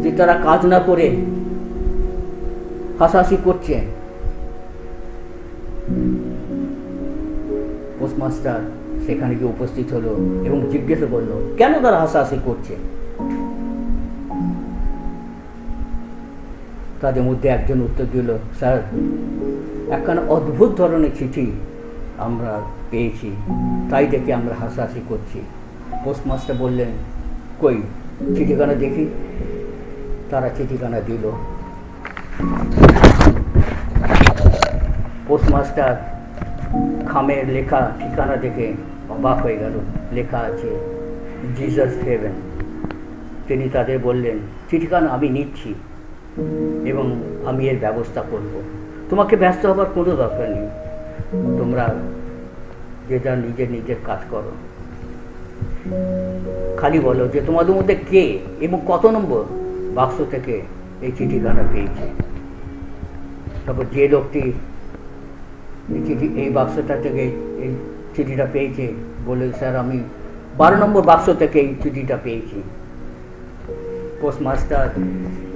যে তারা কাজ না করে হাসাহাসি করছে। পোস্টমাস্টার সেখানে গিয়ে উপস্থিত হলো এবং জিজ্ঞেস করলো কেন তারা হাসাহাসি করছে। তাদের মধ্যে একজন উত্তর দিল, স্যার, একখানা অদ্ভুত ধরনের চিঠি আমরা পেয়েছি, তাই দেখে আমরা হাসাহাসি করছি। পোস্টমাস্টার বললেন, কই চিঠিখানা দেখি। তারা চিঠিখানা দিল। পোস্টমাস্টার খামের লেখা ঠিকানা দেখে অবাক হয়ে গেল। লেখা আছে জিসাস হেভেন। তিনি তাদের বললেন, চিঠিখানা আমি নিচ্ছি এবং আমি এর ব্যবস্থা করব, তোমাকে ব্যস্ত হবার কোনো দরকার নেই, তোমরা যে যা নিজের নিজের কাজ করো। খালি বলো যে তোমাদের মধ্যে কে এবং কত নম্বর বাক্স থেকে এই চিঠিখানা পেয়েছে। তারপর যে লোকটি এই বাক্সটা থেকে এই চিঠিটা পেয়েছে বলে, স্যার, আমি 12 নম্বর বাক্স থেকে এই চিঠিটা পেয়েছি। পোস্টমাস্টার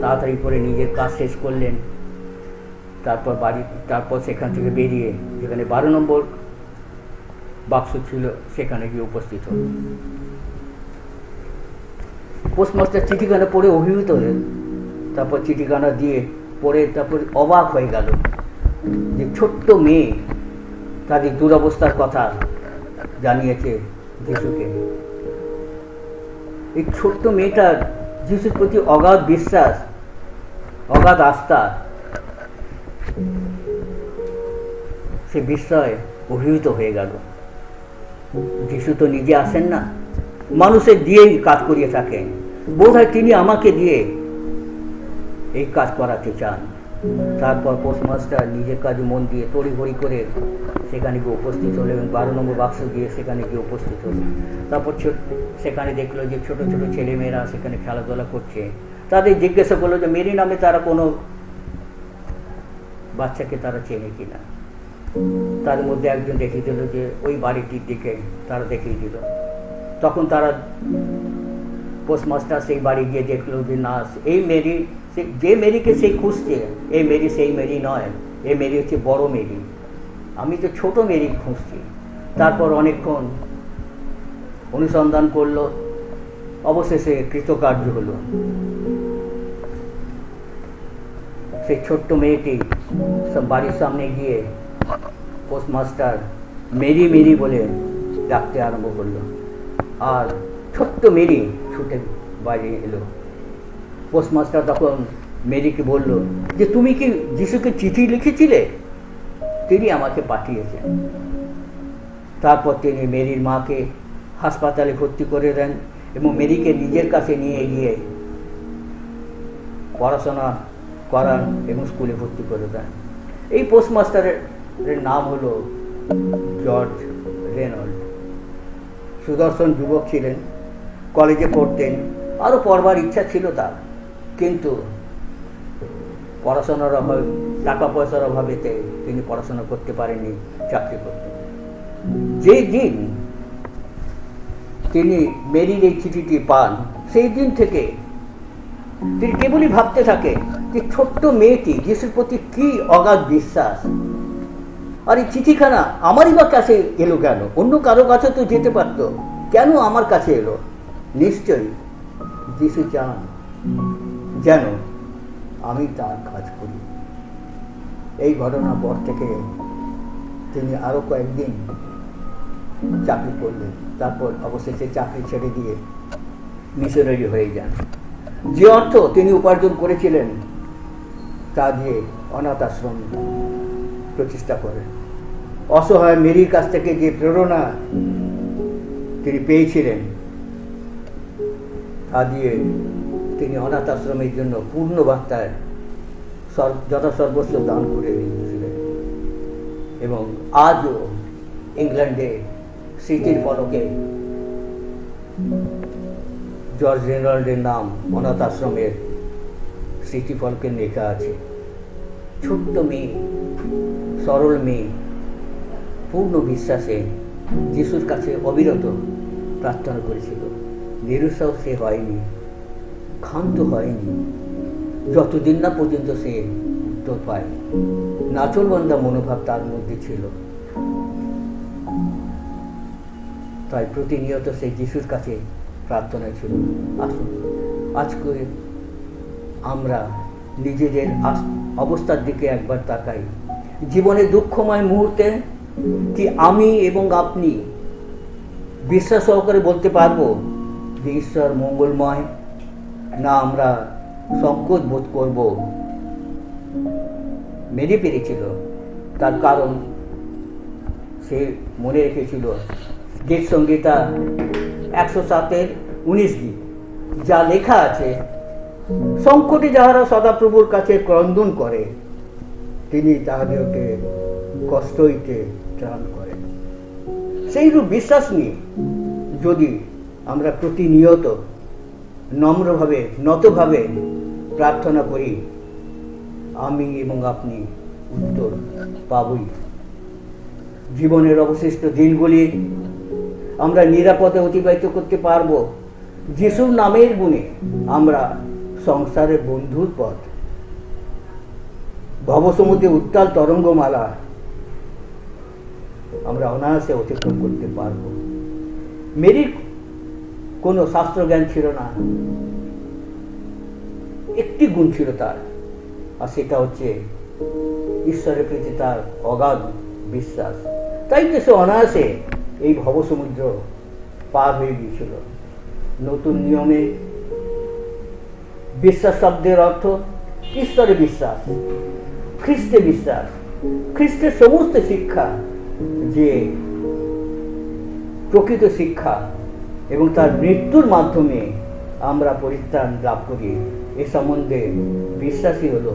তাড়াতাড়ি করে নিজের কাজ শেষ করলেন। তারপর সেখান থেকে বেরিয়ে যেখানে 12 নম্বর বাক্স ছিল সেখানে গিয়ে উপস্থিত হল। পোস্টমাস্টার চিঠিখানা পড়ে অভিভূত হলেন। তারপর চিঠিখানা দিয়ে পড়ে তারপর অবাক হয়ে গেল যে ছোট্ট মেয়ে তাদের দুরবস্থার কথা জানিয়েছে যিশুকে। এই ছোট্ট মেয়েটার যিশুর প্রতি অগাধ বিশ্বাস, অগাধ আস্থা, সে বিস্ময়ে অভিভূত হয়ে গেল। যিশু তো নিজে আসেন না, মানুষের দিয়েই কাজ করিয়ে থাকেন। বোধ হয় তিনি আমাকে দিয়ে এই কাজ করাতে চান। তারপর পোস্টমাস্টার নিজের কাজে মন দিয়ে তড়িঘড়ি করে সেখানে গিয়ে উপস্থিত হলো এবং 12 নম্বর বাক্স দিয়ে সেখানে গিয়ে উপস্থিত হলো। তারপর সেখানে দেখলো যে ছোট ছোট ছেলেমেয়েরা সেখানে খেলাধুলা করছে। তাদের জিজ্ঞাসা করলো যে মেরি নামে তারা কোনো বাচ্চাকে তারা চেনে কিনা। তার মধ্যে একজন দেখিয়ে দিল যে ওই বাড়িটির দিকে তারা দেখিয়ে দিল। তখন তারা পোস্টমাস্টার সেই বাড়ি গিয়ে দেখলো যে না, এই মেরি, যে মেরিকে সেই খুঁজছে, এই মেরি সেই মেরি নয়, এই মেরি হচ্ছে বড় মেরি, আমি তো ছোট মেরি খুঁজছি। তারপর অনেকক্ষণ অনুসন্ধান করলো, অবশেষে কৃতকার্য হলো। সেই ছোট্ট মেয়েটি সব বাড়ির সামনে গিয়ে পোস্টমাস্টার মেরি মেরি বলে ডাকতে আরম্ভ করলো। আর ছোট্ট মেরি ছুটে বাইরে এলো। পোস্টমাস্টার তখন মেরিকে বলল যে তুমি কি যিশুকে চিঠি লিখেছিলে? তিনি আমাকে পাঠিয়েছেন। তারপর তিনি মেরির মাকে হাসপাতালে ভর্তি করে দেন এবং মেরিকে নিজের কাছে নিয়ে গিয়ে পড়াশোনা করান এবং স্কুলে ভর্তি করে দেন। এই পোস্টমাস্টারের নাম হলো জর্জ রেনল্ড। সুদর্শন যুবক ছিলেন, কলেজে পড়তেন, আরও পড়বার ইচ্ছা ছিল তার, কিন্তু পড়াশোনার অভাবে, টাকা পয়সার অভাবেতে তিনি পড়াশোনা করতে পারেননি, চাকরি করতেন। যেই দিন তিনি মেরির এই চিঠিটি পান, সেই দিন থেকে তিনি কেবলই ভাবতে থাকে যে ছোট্ট মেয়েটি যিশুর প্রতি কি অগাধ বিশ্বাস, আর এই চিঠিখানা আমারই বা কাছে এলো কেন? অন্য কারো কাছে তো যেতে পারত, কেন আমার কাছে এলো? নিশ্চয়ই যিশু চান যেন আমি তার কাজ করি। এই ঘটনার পর থেকে তিনি আরও কয়েকদিন চাকরি করলেন। তারপর অবশেষে চাকরি ছেড়ে দিয়ে মিশনারি হয়ে যান। যে অর্থ তিনি উপার্জন করেছিলেন তা দিয়ে অনাথ আশ্রম প্রতিষ্ঠা করেন। অসহায় মেরির কাছ থেকে যে প্রেরণা তিনি পেয়েছিলেন দিয়ে তিনি অনাথ আশ্রমের জন্য পূর্ণ বার্তায় যথাসর্বস্ব দান করে দিয়েছিলেন। এবং আজও ইংল্যান্ডে স্মৃতির ফলকে জর্জ রেনল্ডের নাম অনাথ আশ্রমের স্মৃতিফলকে লেখা আছে। ছোট্ট মেয়ে, সরল মেয়ে, পূর্ণ বিশ্বাসে যিশুর কাছে অবিরত প্রার্থনা করেছিল। নিরুৎসাহ সে হয়নি, ক্ষান্ত হয়নি, যতদিন না পর্যন্ত সে উত্তর পায়। নাচলবান্ধা মনোভাব তার মধ্যে ছিল। তাই প্রতিনিয়ত সে যিশুর কাছে প্রার্থনায় ছিল। আসুন আজকে আমরা নিজেদের অবস্থার দিকে একবার তাকাই। জীবনের দুঃখময় মুহূর্তে কি আমি এবং আপনি বিশ্বাস সহকারে বলতে পারবো যে ঈশ্বর মঙ্গলময়, না আমরা সংকোচ বোধ করব? মেরে পেরেছিল, তার কারণ সে মনে রেখেছিল গীত সংগীতা 107:19 গীত, যা লেখা আছে, সংকটে যাহারা সদাপ্রভুর কাছে ক্রন্দন করে তিনি তাহাদেরকে কষ্ট হইতে ত্রাণ করেন। সেইরূপ বিশ্বাস নিয়ে যদি আমরা প্রতিনিয়ত নম্রভাবে নতভাবে প্রার্থনা করি, আমি এবং আপনি উত্তর পাবই। জীবনের অবশিষ্ট দিনগুলি আমরা নিরাপদে অতিবাহিত করতে পারব যিশুর নামের গুণে। আমরা সংসারের বন্ধুর পথ, ভবসমুদ্রে উত্তাল তরঙ্গমালা আমরা অনায়াসে অতিক্রম করতে পারব। মেরির কোনো শাস্ত্রজ্ঞান ছিল না, একটি গুণ ছিল তার, আর সেটা হচ্ছে ঈশ্বরের প্রতি তার অগাধ বিশ্বাস। তাই তো সে অনায়াসে এই ভবসমুদ্র পার হয়ে গিয়েছিল। নতুন নিয়মে বিশ্বাস শব্দের অর্থ ঈশ্বরে বিশ্বাস, খ্রিস্টে বিশ্বাস, খ্রিস্টের সমস্ত শিক্ষা যে প্রকৃত শিক্ষা এবং তার মৃত্যুর মাধ্যমে আমরা পরিত্রাণ লাভ করি, এ সম্বন্ধে বিশ্বাসই হলো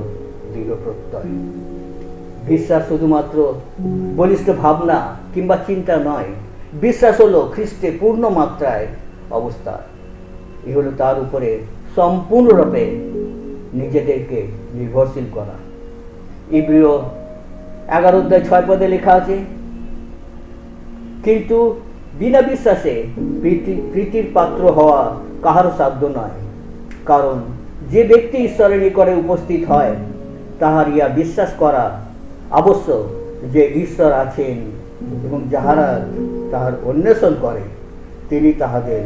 দৃঢ় প্রত্যয়। বিশ্বাস শুধুমাত্র বলিষ্ঠ ভাবনা কিংবা চিন্তা নয়, বিশ্বাস হলো খ্রিস্টে পূর্ণ মাত্রায় অবস্থা। এ হলো তার উপরে সম্পূর্ণরূপে নিজেদেরকে নির্ভরশীল করা। ইব্রিয় 11:6 লেখা আছে, কিন্তু বিনা বিশ্বাসে প্রীতির পাত্র হওয়া কাহারও সাধ্য নয়, কারণ যে ব্যক্তি ঈশ্বরের নিকটে উপস্থিত হয় তাহার ইয়া বিশ্বাস করা আবশ্যক যে ঈশ্বর আছেন এবং যাহারা তাহার অন্বেষণ করে তিনি তাহাদের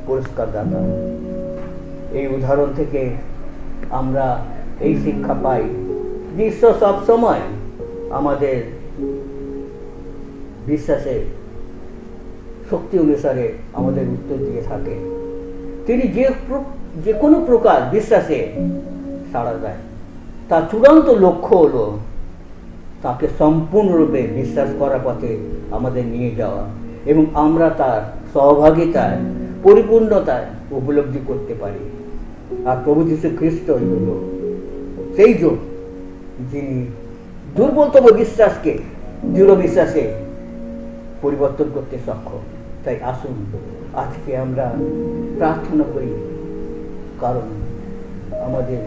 পুরস্কার দাতা। এই উদাহরণ থেকে আমরা এই শিক্ষা পাই যে ঈশ্বর সবসময় আমাদের বিশ্বাসের শক্তি অনুসারে আমাদের উত্তর দিয়ে থাকে। তিনি যে কোনো প্রকার বিশ্বাসে সাড়া দেয়। তার চূড়ান্ত লক্ষ্য হলো তাকে সম্পূর্ণরূপে বিশ্বাস করার পথে আমাদের নিয়ে যাওয়া এবং আমরা তার সহভাগিতায় পরিপূর্ণতায় উপলব্ধি করতে পারি। আর প্রভু যীশু খ্রিস্টই হল সেই জন যিনি দুর্বলতম বিশ্বাসকে দৃঢ় বিশ্বাসে পরিবর্তন করতে সক্ষম। তাই আসুন আজকে আমরা প্রার্থনা করি, কারণ আমাদের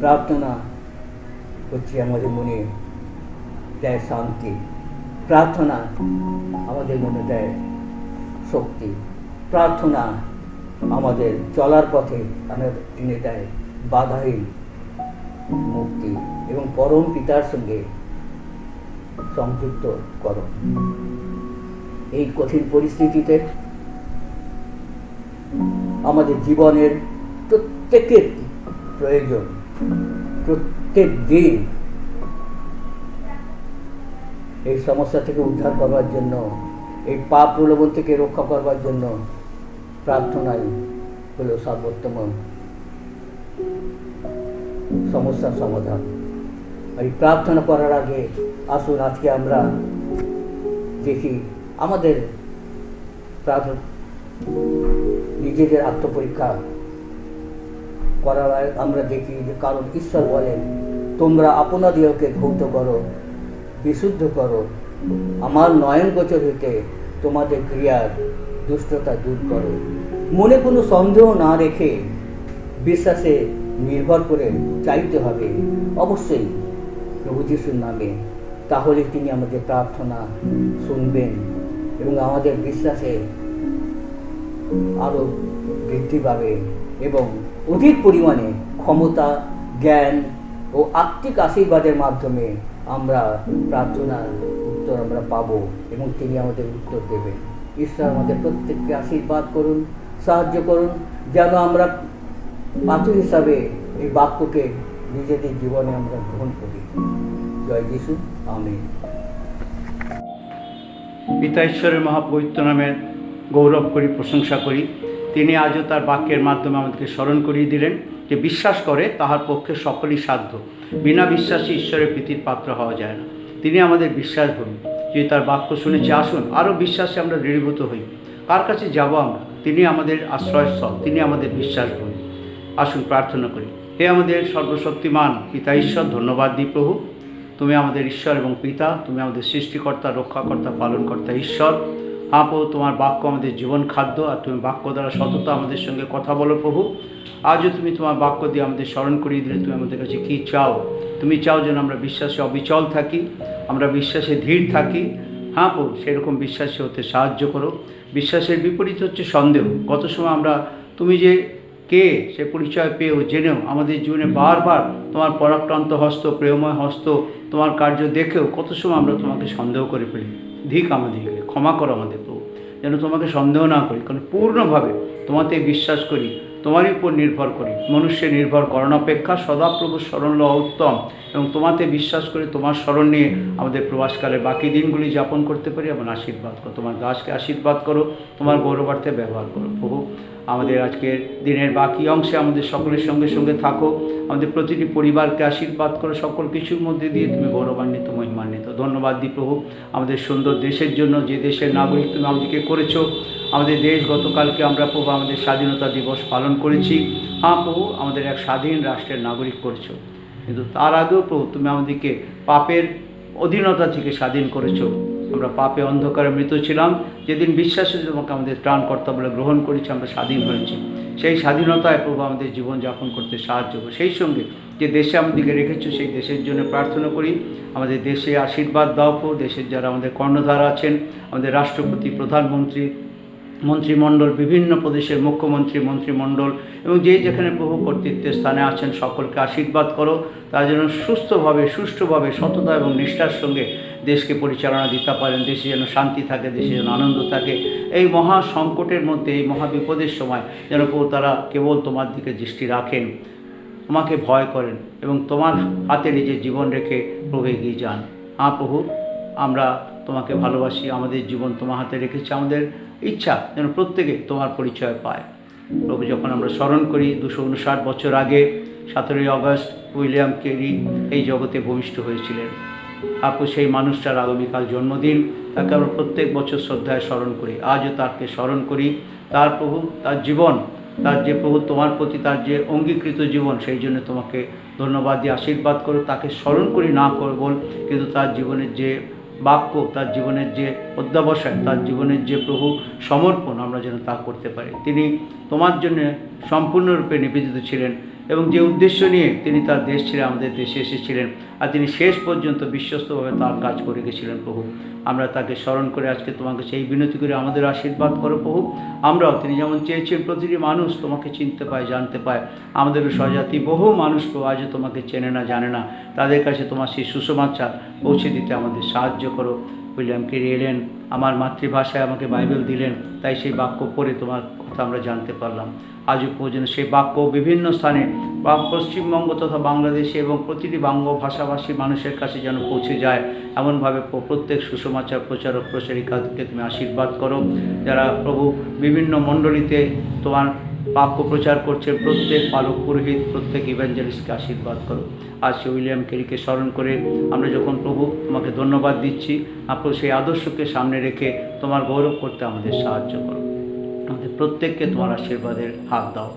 প্রার্থনা হচ্ছে আমাদের মনে দেয় শান্তি, প্রার্থনা আমাদের মনে দেয় শক্তি, প্রার্থনা আমাদের চলার পথে এনে দেয় বাধাহীন মুক্তি এবং পরম পিতার সঙ্গে সংযুক্ত করো। এই কঠিন পরিস্থিতিতে আমাদের জীবনের প্রত্যেকের প্রয়োজন, প্রত্যেক দিন এই সমস্যা থেকে উদ্ধার করবার জন্য, এই পাপ প্রলোভন থেকে রক্ষা করবার জন্য প্রার্থনাই হলো সর্বোত্তম সমস্যার সমাধান। এই প্রার্থনা করার আগে আসুন আজকে আমরা দেখি আমাদের নিজেদের আত্মপরীক্ষা করার আমরা দেখি যে কারণ ঈশ্বর বলেন, তোমরা আপনাদিওকে ধৌত করো, বিশুদ্ধ করো, আমার নয়ন গোচর হইতে তোমাদের ক্রিয়ার দুষ্টতা দূর করো। মনে কোনো সন্দেহ না রেখে বিশ্বাসে নির্ভর করে চাইতে হবে অবশ্যই প্রভু যিশুর নামে। তাহলে তিনি আমাদের প্রার্থনা শুনবেন এবং আমাদের বিশ্বাসে আরও বৃদ্ধি পাবে এবং অধিক পরিমাণে ক্ষমতা, জ্ঞান ও আত্মিক আশীর্বাদের মাধ্যমে আমরা প্রার্থনার উত্তর আমরা পাব এবং তিনি আমাদের উত্তর দেবেন। ঈশ্বর আমাদের প্রত্যেককে আশীর্বাদ করুন, সাহায্য করুন, যেন আমরা পাত্র হিসাবে এই বাক্যকে নিজেদের জীবনে আমরা গ্রহণ করি। জয় যিশু, আমেন। পিতা ঈশ্বরের মহাপবিত্র নামে গৌরব করি, প্রশংসা করি। তিনি আজও তার বাক্যের মাধ্যমে আমাদেরকে স্মরণ করিয়ে দিলেন যে বিশ্বাস করে তাহার পক্ষে সকলই সাধ্য। বিনা বিশ্বাসী ঈশ্বরের প্রীতির পাত্র হওয়া যায় না। তিনি আমাদের বিশ্বাস ভূমি। যদি তার বাক্য শুনেছি, আসুন আরও বিশ্বাসে আমরা দৃঢ়ীভূত হই। কার কাছে যাব আমরা? তিনি আমাদের আশ্রয়স্থল, তিনি আমাদের বিশ্বাস ভূমি। আসুন প্রার্থনা করি। হে আমাদের সর্বশক্তিমান পিতা ঈশ্বর, ধন্যবাদ দিই প্রভু, তুমি আমাদের ঈশ্বর এবং পিতা, তুমি আমাদের সৃষ্টিকর্তা, রক্ষাকর্তা, পালনকর্তা ঈশ্বর। হ্যাঁ প্রভু, তোমার বাক্য আমাদের জীবন খাদ্য, আর তুমি বাক্য দ্বারা সততা আমাদের সঙ্গে কথা বলো প্রভু। আজও তুমি তোমার বাক্য দিয়ে আমাদের স্মরণ করিয়ে দিলে তুমি আমাদের কাছে কী চাও। তুমি চাও যেন আমরা বিশ্বাসে অবিচল থাকি, আমরা বিশ্বাসে ধীর থাকি। হ্যাঁ প্রভু, সেরকম বিশ্বাসী হতে সাহায্য করো। বিশ্বাসের বিপরীত হচ্ছে সন্দেহ। কত সময় আমরা তুমি যে কে সে পরিচয় পেয়েও জেনেও আমাদের জীবনে বারবার তোমার পরাক্রান্ত হস্ত, প্রেমময় হস্ত, তোমার কার্য দেখেও কত সময় আমরা তোমাকে সন্দেহ করে ফেলি। ধিক আমাদেরকে, ক্ষমা করো আমাদের প্রভু, যেন তোমাকে সন্দেহ না করি, কারণ পূর্ণভাবে তোমাতে বিশ্বাস করি, তোমারই উপর নির্ভর করি। মনুষ্যে নির্ভর করার অপেক্ষা সদাপ্রভুর স্মরণ লওয়া উত্তম, এবং তোমাতে বিশ্বাস করে তোমার স্মরণ নিয়ে আমাদের প্রবাসকালে বাকি দিনগুলি যাপন করতে পারি। এমন আশীর্বাদ করো, তোমার দাসকে আশীর্বাদ করো, তোমার গৌরবার্থে ব্যবহার করো প্রভু। আমাদের আজকের দিনের বাকি অংশে আমাদের সকলের সঙ্গে সঙ্গে থাকো, আমাদের প্রতিটি পরিবারকে আশীর্বাদ করো, সকল কিছুর মধ্যে দিয়ে তুমি গৌরবান্বিত, মহিমান্বিত। ধন্যবাদ দিই প্রভু আমাদের সুন্দর দেশের জন্য, যে দেশের নাগরিক তুমি আমাদেরকে করেছো। আমাদের দেশ গতকালকে আমরা প্রভু আমাদের স্বাধীনতা দিবস পালন করেছি। হ্যাঁ প্রভু, আমাদের এক স্বাধীন রাষ্ট্রের নাগরিক করেছো, কিন্তু তার আগেও প্রভু তুমি আমাদেরকে পাপের অধীনতা থেকে স্বাধীন করেছো। আমরা পাপে অন্ধকারে মৃত ছিলাম, যেদিন বিশ্বাসে তোমাকে আমাদের ত্রাণকর্তা বলে গ্রহণ করেছি আমরা স্বাধীন হয়েছি। সেই স্বাধীনতায় প্রভু আমাদের জীবনযাপন করতে সাহায্য করো। সেই সঙ্গে যে দেশে আমাদেরকে রেখেছো সেই দেশের জন্য প্রার্থনা করি। আমাদের দেশে আশীর্বাদ দাও প্রভু। দেশের যারা আমাদের কর্ণধার আছেন, আমাদের রাষ্ট্রপতি, প্রধানমন্ত্রী, মন্ত্রিমণ্ডল, বিভিন্ন প্রদেশের মুখ্যমন্ত্রী, মন্ত্রিমণ্ডল এবং যে যেখানে প্রভু কর্তৃত্বের স্থানে আছেন সকলকে আশীর্বাদ করো। তারা যেন সুস্থভাবে, সুষ্ঠুভাবে, সততা এবং নিষ্ঠার সঙ্গে দেশকে পরিচালনা দিতে পারেন। দেশে যেন শান্তি থাকে, দেশে যেন আনন্দ থাকে। এই মহা সংকটের মধ্যে, এই মহা বিপদের সময় যেন প্রভু তারা কেবল তোমার দিকে দৃষ্টি রাখেন, তোমাকে ভয় করেন এবং তোমার হাতে নিজের জীবন রেখে প্রভু এগিয়ে যান। হ্যাঁ প্রভু, আমরা তোমাকে ভালোবাসি, আমাদের জীবন তোমার হাতে রেখেছি। আমাদের ইচ্ছা যেন প্রত্যেকে তোমার পরিচয় পায় প্রভু। যখন আমরা স্মরণ করি 259 বছর আগে 17ই আগস্ট উইলিয়াম কেরি এই জগতে ভূমিষ্ঠ হয়েছিলেন। আপু সেই মানুষটার আগামীকাল জন্মদিন, তাকে আমরা প্রত্যেক বছর শ্রদ্ধায় স্মরণ করি। আজও তাকে স্মরণ করি। তার প্রভু, তার জীবন, তার যে প্রভু তোমার প্রতি তার যে অঙ্গীকৃত জীবন, সেই জন্য তোমাকে ধন্যবাদ দিয়ে আশীর্বাদ করো। তাকে স্মরণ করি না করব, কিন্তু তার জীবনের যে বাক্য, তার জীবনের যে অধ্যাবসায়, তার জীবনের যে প্রভু সমর্পণ, আমরা যেন তা করতে পারি। তিনি তোমার জন্য সম্পূর্ণরূপে নিবেদিত ছিলেন এবং যে উদ্দেশ্য নিয়ে তিনি তার দেশ ছেড়ে আমাদের দেশে এসেছিলেন, আর তিনি শেষ পর্যন্ত বিশ্বস্তভাবে তার কাজ করে গেছিলেন প্রভু। আমরা তাকে স্মরণ করে আজকে তোমাকে সেই বিনতি করে আমাদের আশীর্বাদ করো প্রভু। আমরাও তিনি যেমন চেয়েছেন প্রতিটি মানুষ তোমাকে চিনতে পায়, জানতে পায়। আমাদেরও স্বজাতি বহু মানুষ প্রভু আজও তোমাকে চেনে না, জানে না। তাদের কাছে তোমার সেই সুসমাচার পৌঁছে দিতে আমাদের সাহায্য করো। উইলিয়াম কেরি এলেন, আমার মাতৃভাষায় আমাকে বাইবেল দিলেন, তাই সেই বাক্য পড়ে তোমার কথা আমরা জানতে পারলাম। আজও পর্যন্ত সেই বাক্য বিভিন্ন স্থানে বা পশ্চিমবঙ্গ তথা বাংলাদেশে এবং প্রতিটি বাংলা ভাষাভাষী মানুষের কাছে যেন পৌঁছে যায়, এমনভাবে প্রত্যেক সুসমাচার প্রচারক প্রচারিকাকে তুমি আশীর্বাদ করো। যারা প্রভু বিভিন্ন মণ্ডলীতে তোমার বাক্য প্রচার করছে, প্রত্যেক পালক, পুরোহিত, প্রত্যেক ইভ্যাঞ্জেলিস্টকে আশীর্বাদ করো। আজ উইলিয়াম কেরিকে স্মরণ করে আমরা যখন প্রভু তোমাকে ধন্যবাদ দিচ্ছি, আপনি সেই আদর্শকে সামনে রেখে তোমার গৌরব করতে আমাদের সাহায্য করো। আমাদের প্রত্যেককে তোমার আশীর্বাদের হাত দাও।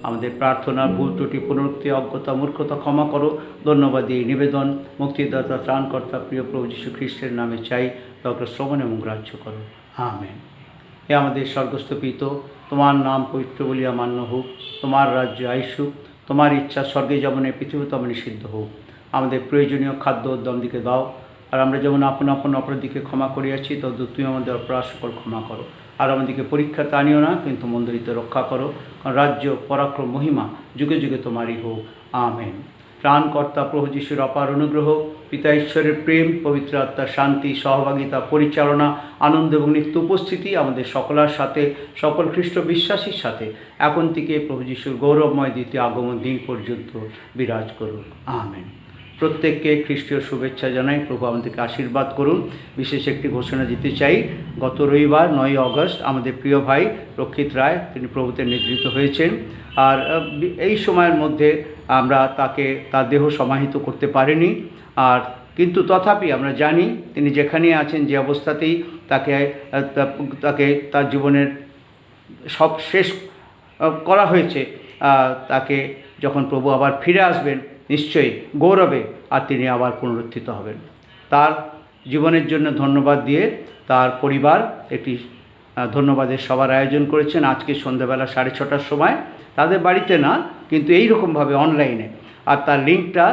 আমাদের প্রার্থনা, ভুল ত্রুটি, পুনরুক্তি, অজ্ঞতা, মূর্খতা ক্ষমা করো। ধন্যবাদ এই নিবেদন মুক্তিদাতা, ত্রাণকর্তা, প্রিয় প্রভু যীশু খ্রিস্টের নামে চাই, দরকার শ্রবণ এবং গ্রাহ্য করো। আমেন। এ আমাদের স্বর্গস্থ পিত, তোমার নাম পবিত্র বলিয়া মান্য হোক, তোমার রাজ্য আইসুক, তোমার ইচ্ছা স্বর্গে যেমন পৃথিবী তেমন সিদ্ধ হোক। আমাদের প্রয়োজনীয় খাদ্য উদ্যম দিকে দাও, আর আমরা যেমন আপন আপন অপরাধীকে ক্ষমা করিয়াছি, তদ্রূপ তুমি আমাদের অপরাধ সকল ক্ষমা করো। আর আমাদেরকে পরীক্ষাতে আনিও না, কিন্তু মন্দরিতে রক্ষা করো, কারণ রাজ্য, পরাক্রম, মহিমা যুগে যুগে তোমারই হোক। আমেন। ত্রাণকর্তা প্রভু যীশুর অপার অনুগ্রহ, পিতা ঈশ্বরের প্রেম, পবিত্র আত্মার শান্তি, সহভাগিতা, পরিচালনা, আনন্দ এবং নিত্য উপস্থিতি আমাদের সকলের সাথে, সকল খ্রিস্ট বিশ্বাসীর সাথে এখন থেকে প্রভু যীশুর গৌরবময় দ্বিতীয় আগমন দিন পর্যন্ত বিরাজ করুক। আমেন। প্রত্যেককে খ্রিস্টীয় শুভেচ্ছা জানাই। প্রভু আমাদেরকে আশীর্বাদ করুন। বিশেষ একটি ঘোষণা দিতে চাই। গত রবিবার 9 অগস্ট আমাদের প্রিয় ভাই রক্ষিত রায় তিনি প্রভুতে নিদ্রিত হয়েছেন। আর এই সময়ের মধ্যে আমরা তার দেহ সমাহিত করতে পারিনি। আর কিন্তু তথাপি আমরা জানি তিনি যেখানে আছেন, যে অবস্থাতেই তাকে তার জীবনের সব শেষ করা হয়েছে, তাকে যখন প্রভু আবার ফিরে আসবেন নিশ্চয়ই গৌরবে আর তিনি আবার পুনরুত্থিত হবেন। তার জীবনের জন্য ধন্যবাদ দিয়ে তার পরিবার একটি ধন্যবাদের সভার আয়োজন করেছেন আজকে সন্ধ্যাবেলা 6:30টার সময়, তাদের বাড়িতে না, কিন্তু এইরকমভাবে অনলাইনে। আর তার লিঙ্কটা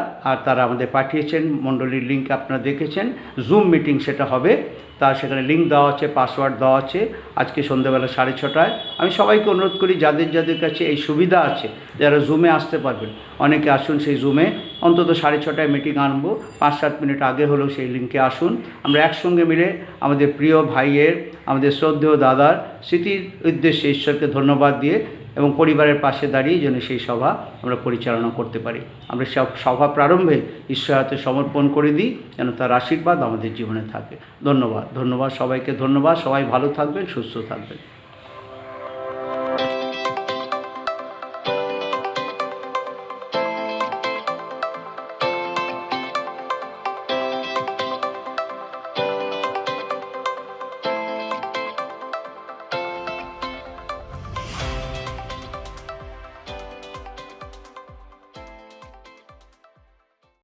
তারা আমাদের পাঠিয়েছেন, মণ্ডলীর লিঙ্ক আপনারা দেখেছেন। জুম মিটিং সেটা হবে, তার সেখানে লিঙ্ক দেওয়া আছে, পাসওয়ার্ড দেওয়া আছে। আজকে সন্ধ্যাবেলা 6:30টায় আমি সবাইকে অনুরোধ করি, যাদের কাছে এই সুবিধা আছে, যারা জুমে আসতে পারবেন, অনেকে আসুন সেই জুমে। অন্তত 6:30টায় মিটিং আনবো, 5-7 মিনিট আগে হলেও সেই লিঙ্কে আসুন। আমরা একসঙ্গে মিলে আমাদের প্রিয় ভাইয়ের, আমাদের শ্রদ্ধেয় দাদার স্মৃতির উদ্দেশ্যে ঈশ্বরকে ধন্যবাদ দিয়ে এবং পরিবারের পাশে দাঁড়িয়ে যেন সেই সভা আমরা পরিচালনা করতে পারি। আমরা সভা প্রারম্ভে ঈশ্বর হাতে সমর্পণ করে দিই, যেন তার আশীর্বাদ আমাদের জীবনে থাকে। ধন্যবাদ সবাইকে, ধন্যবাদ। সবাই ভালো থাকবেন, সুস্থ থাকবেন।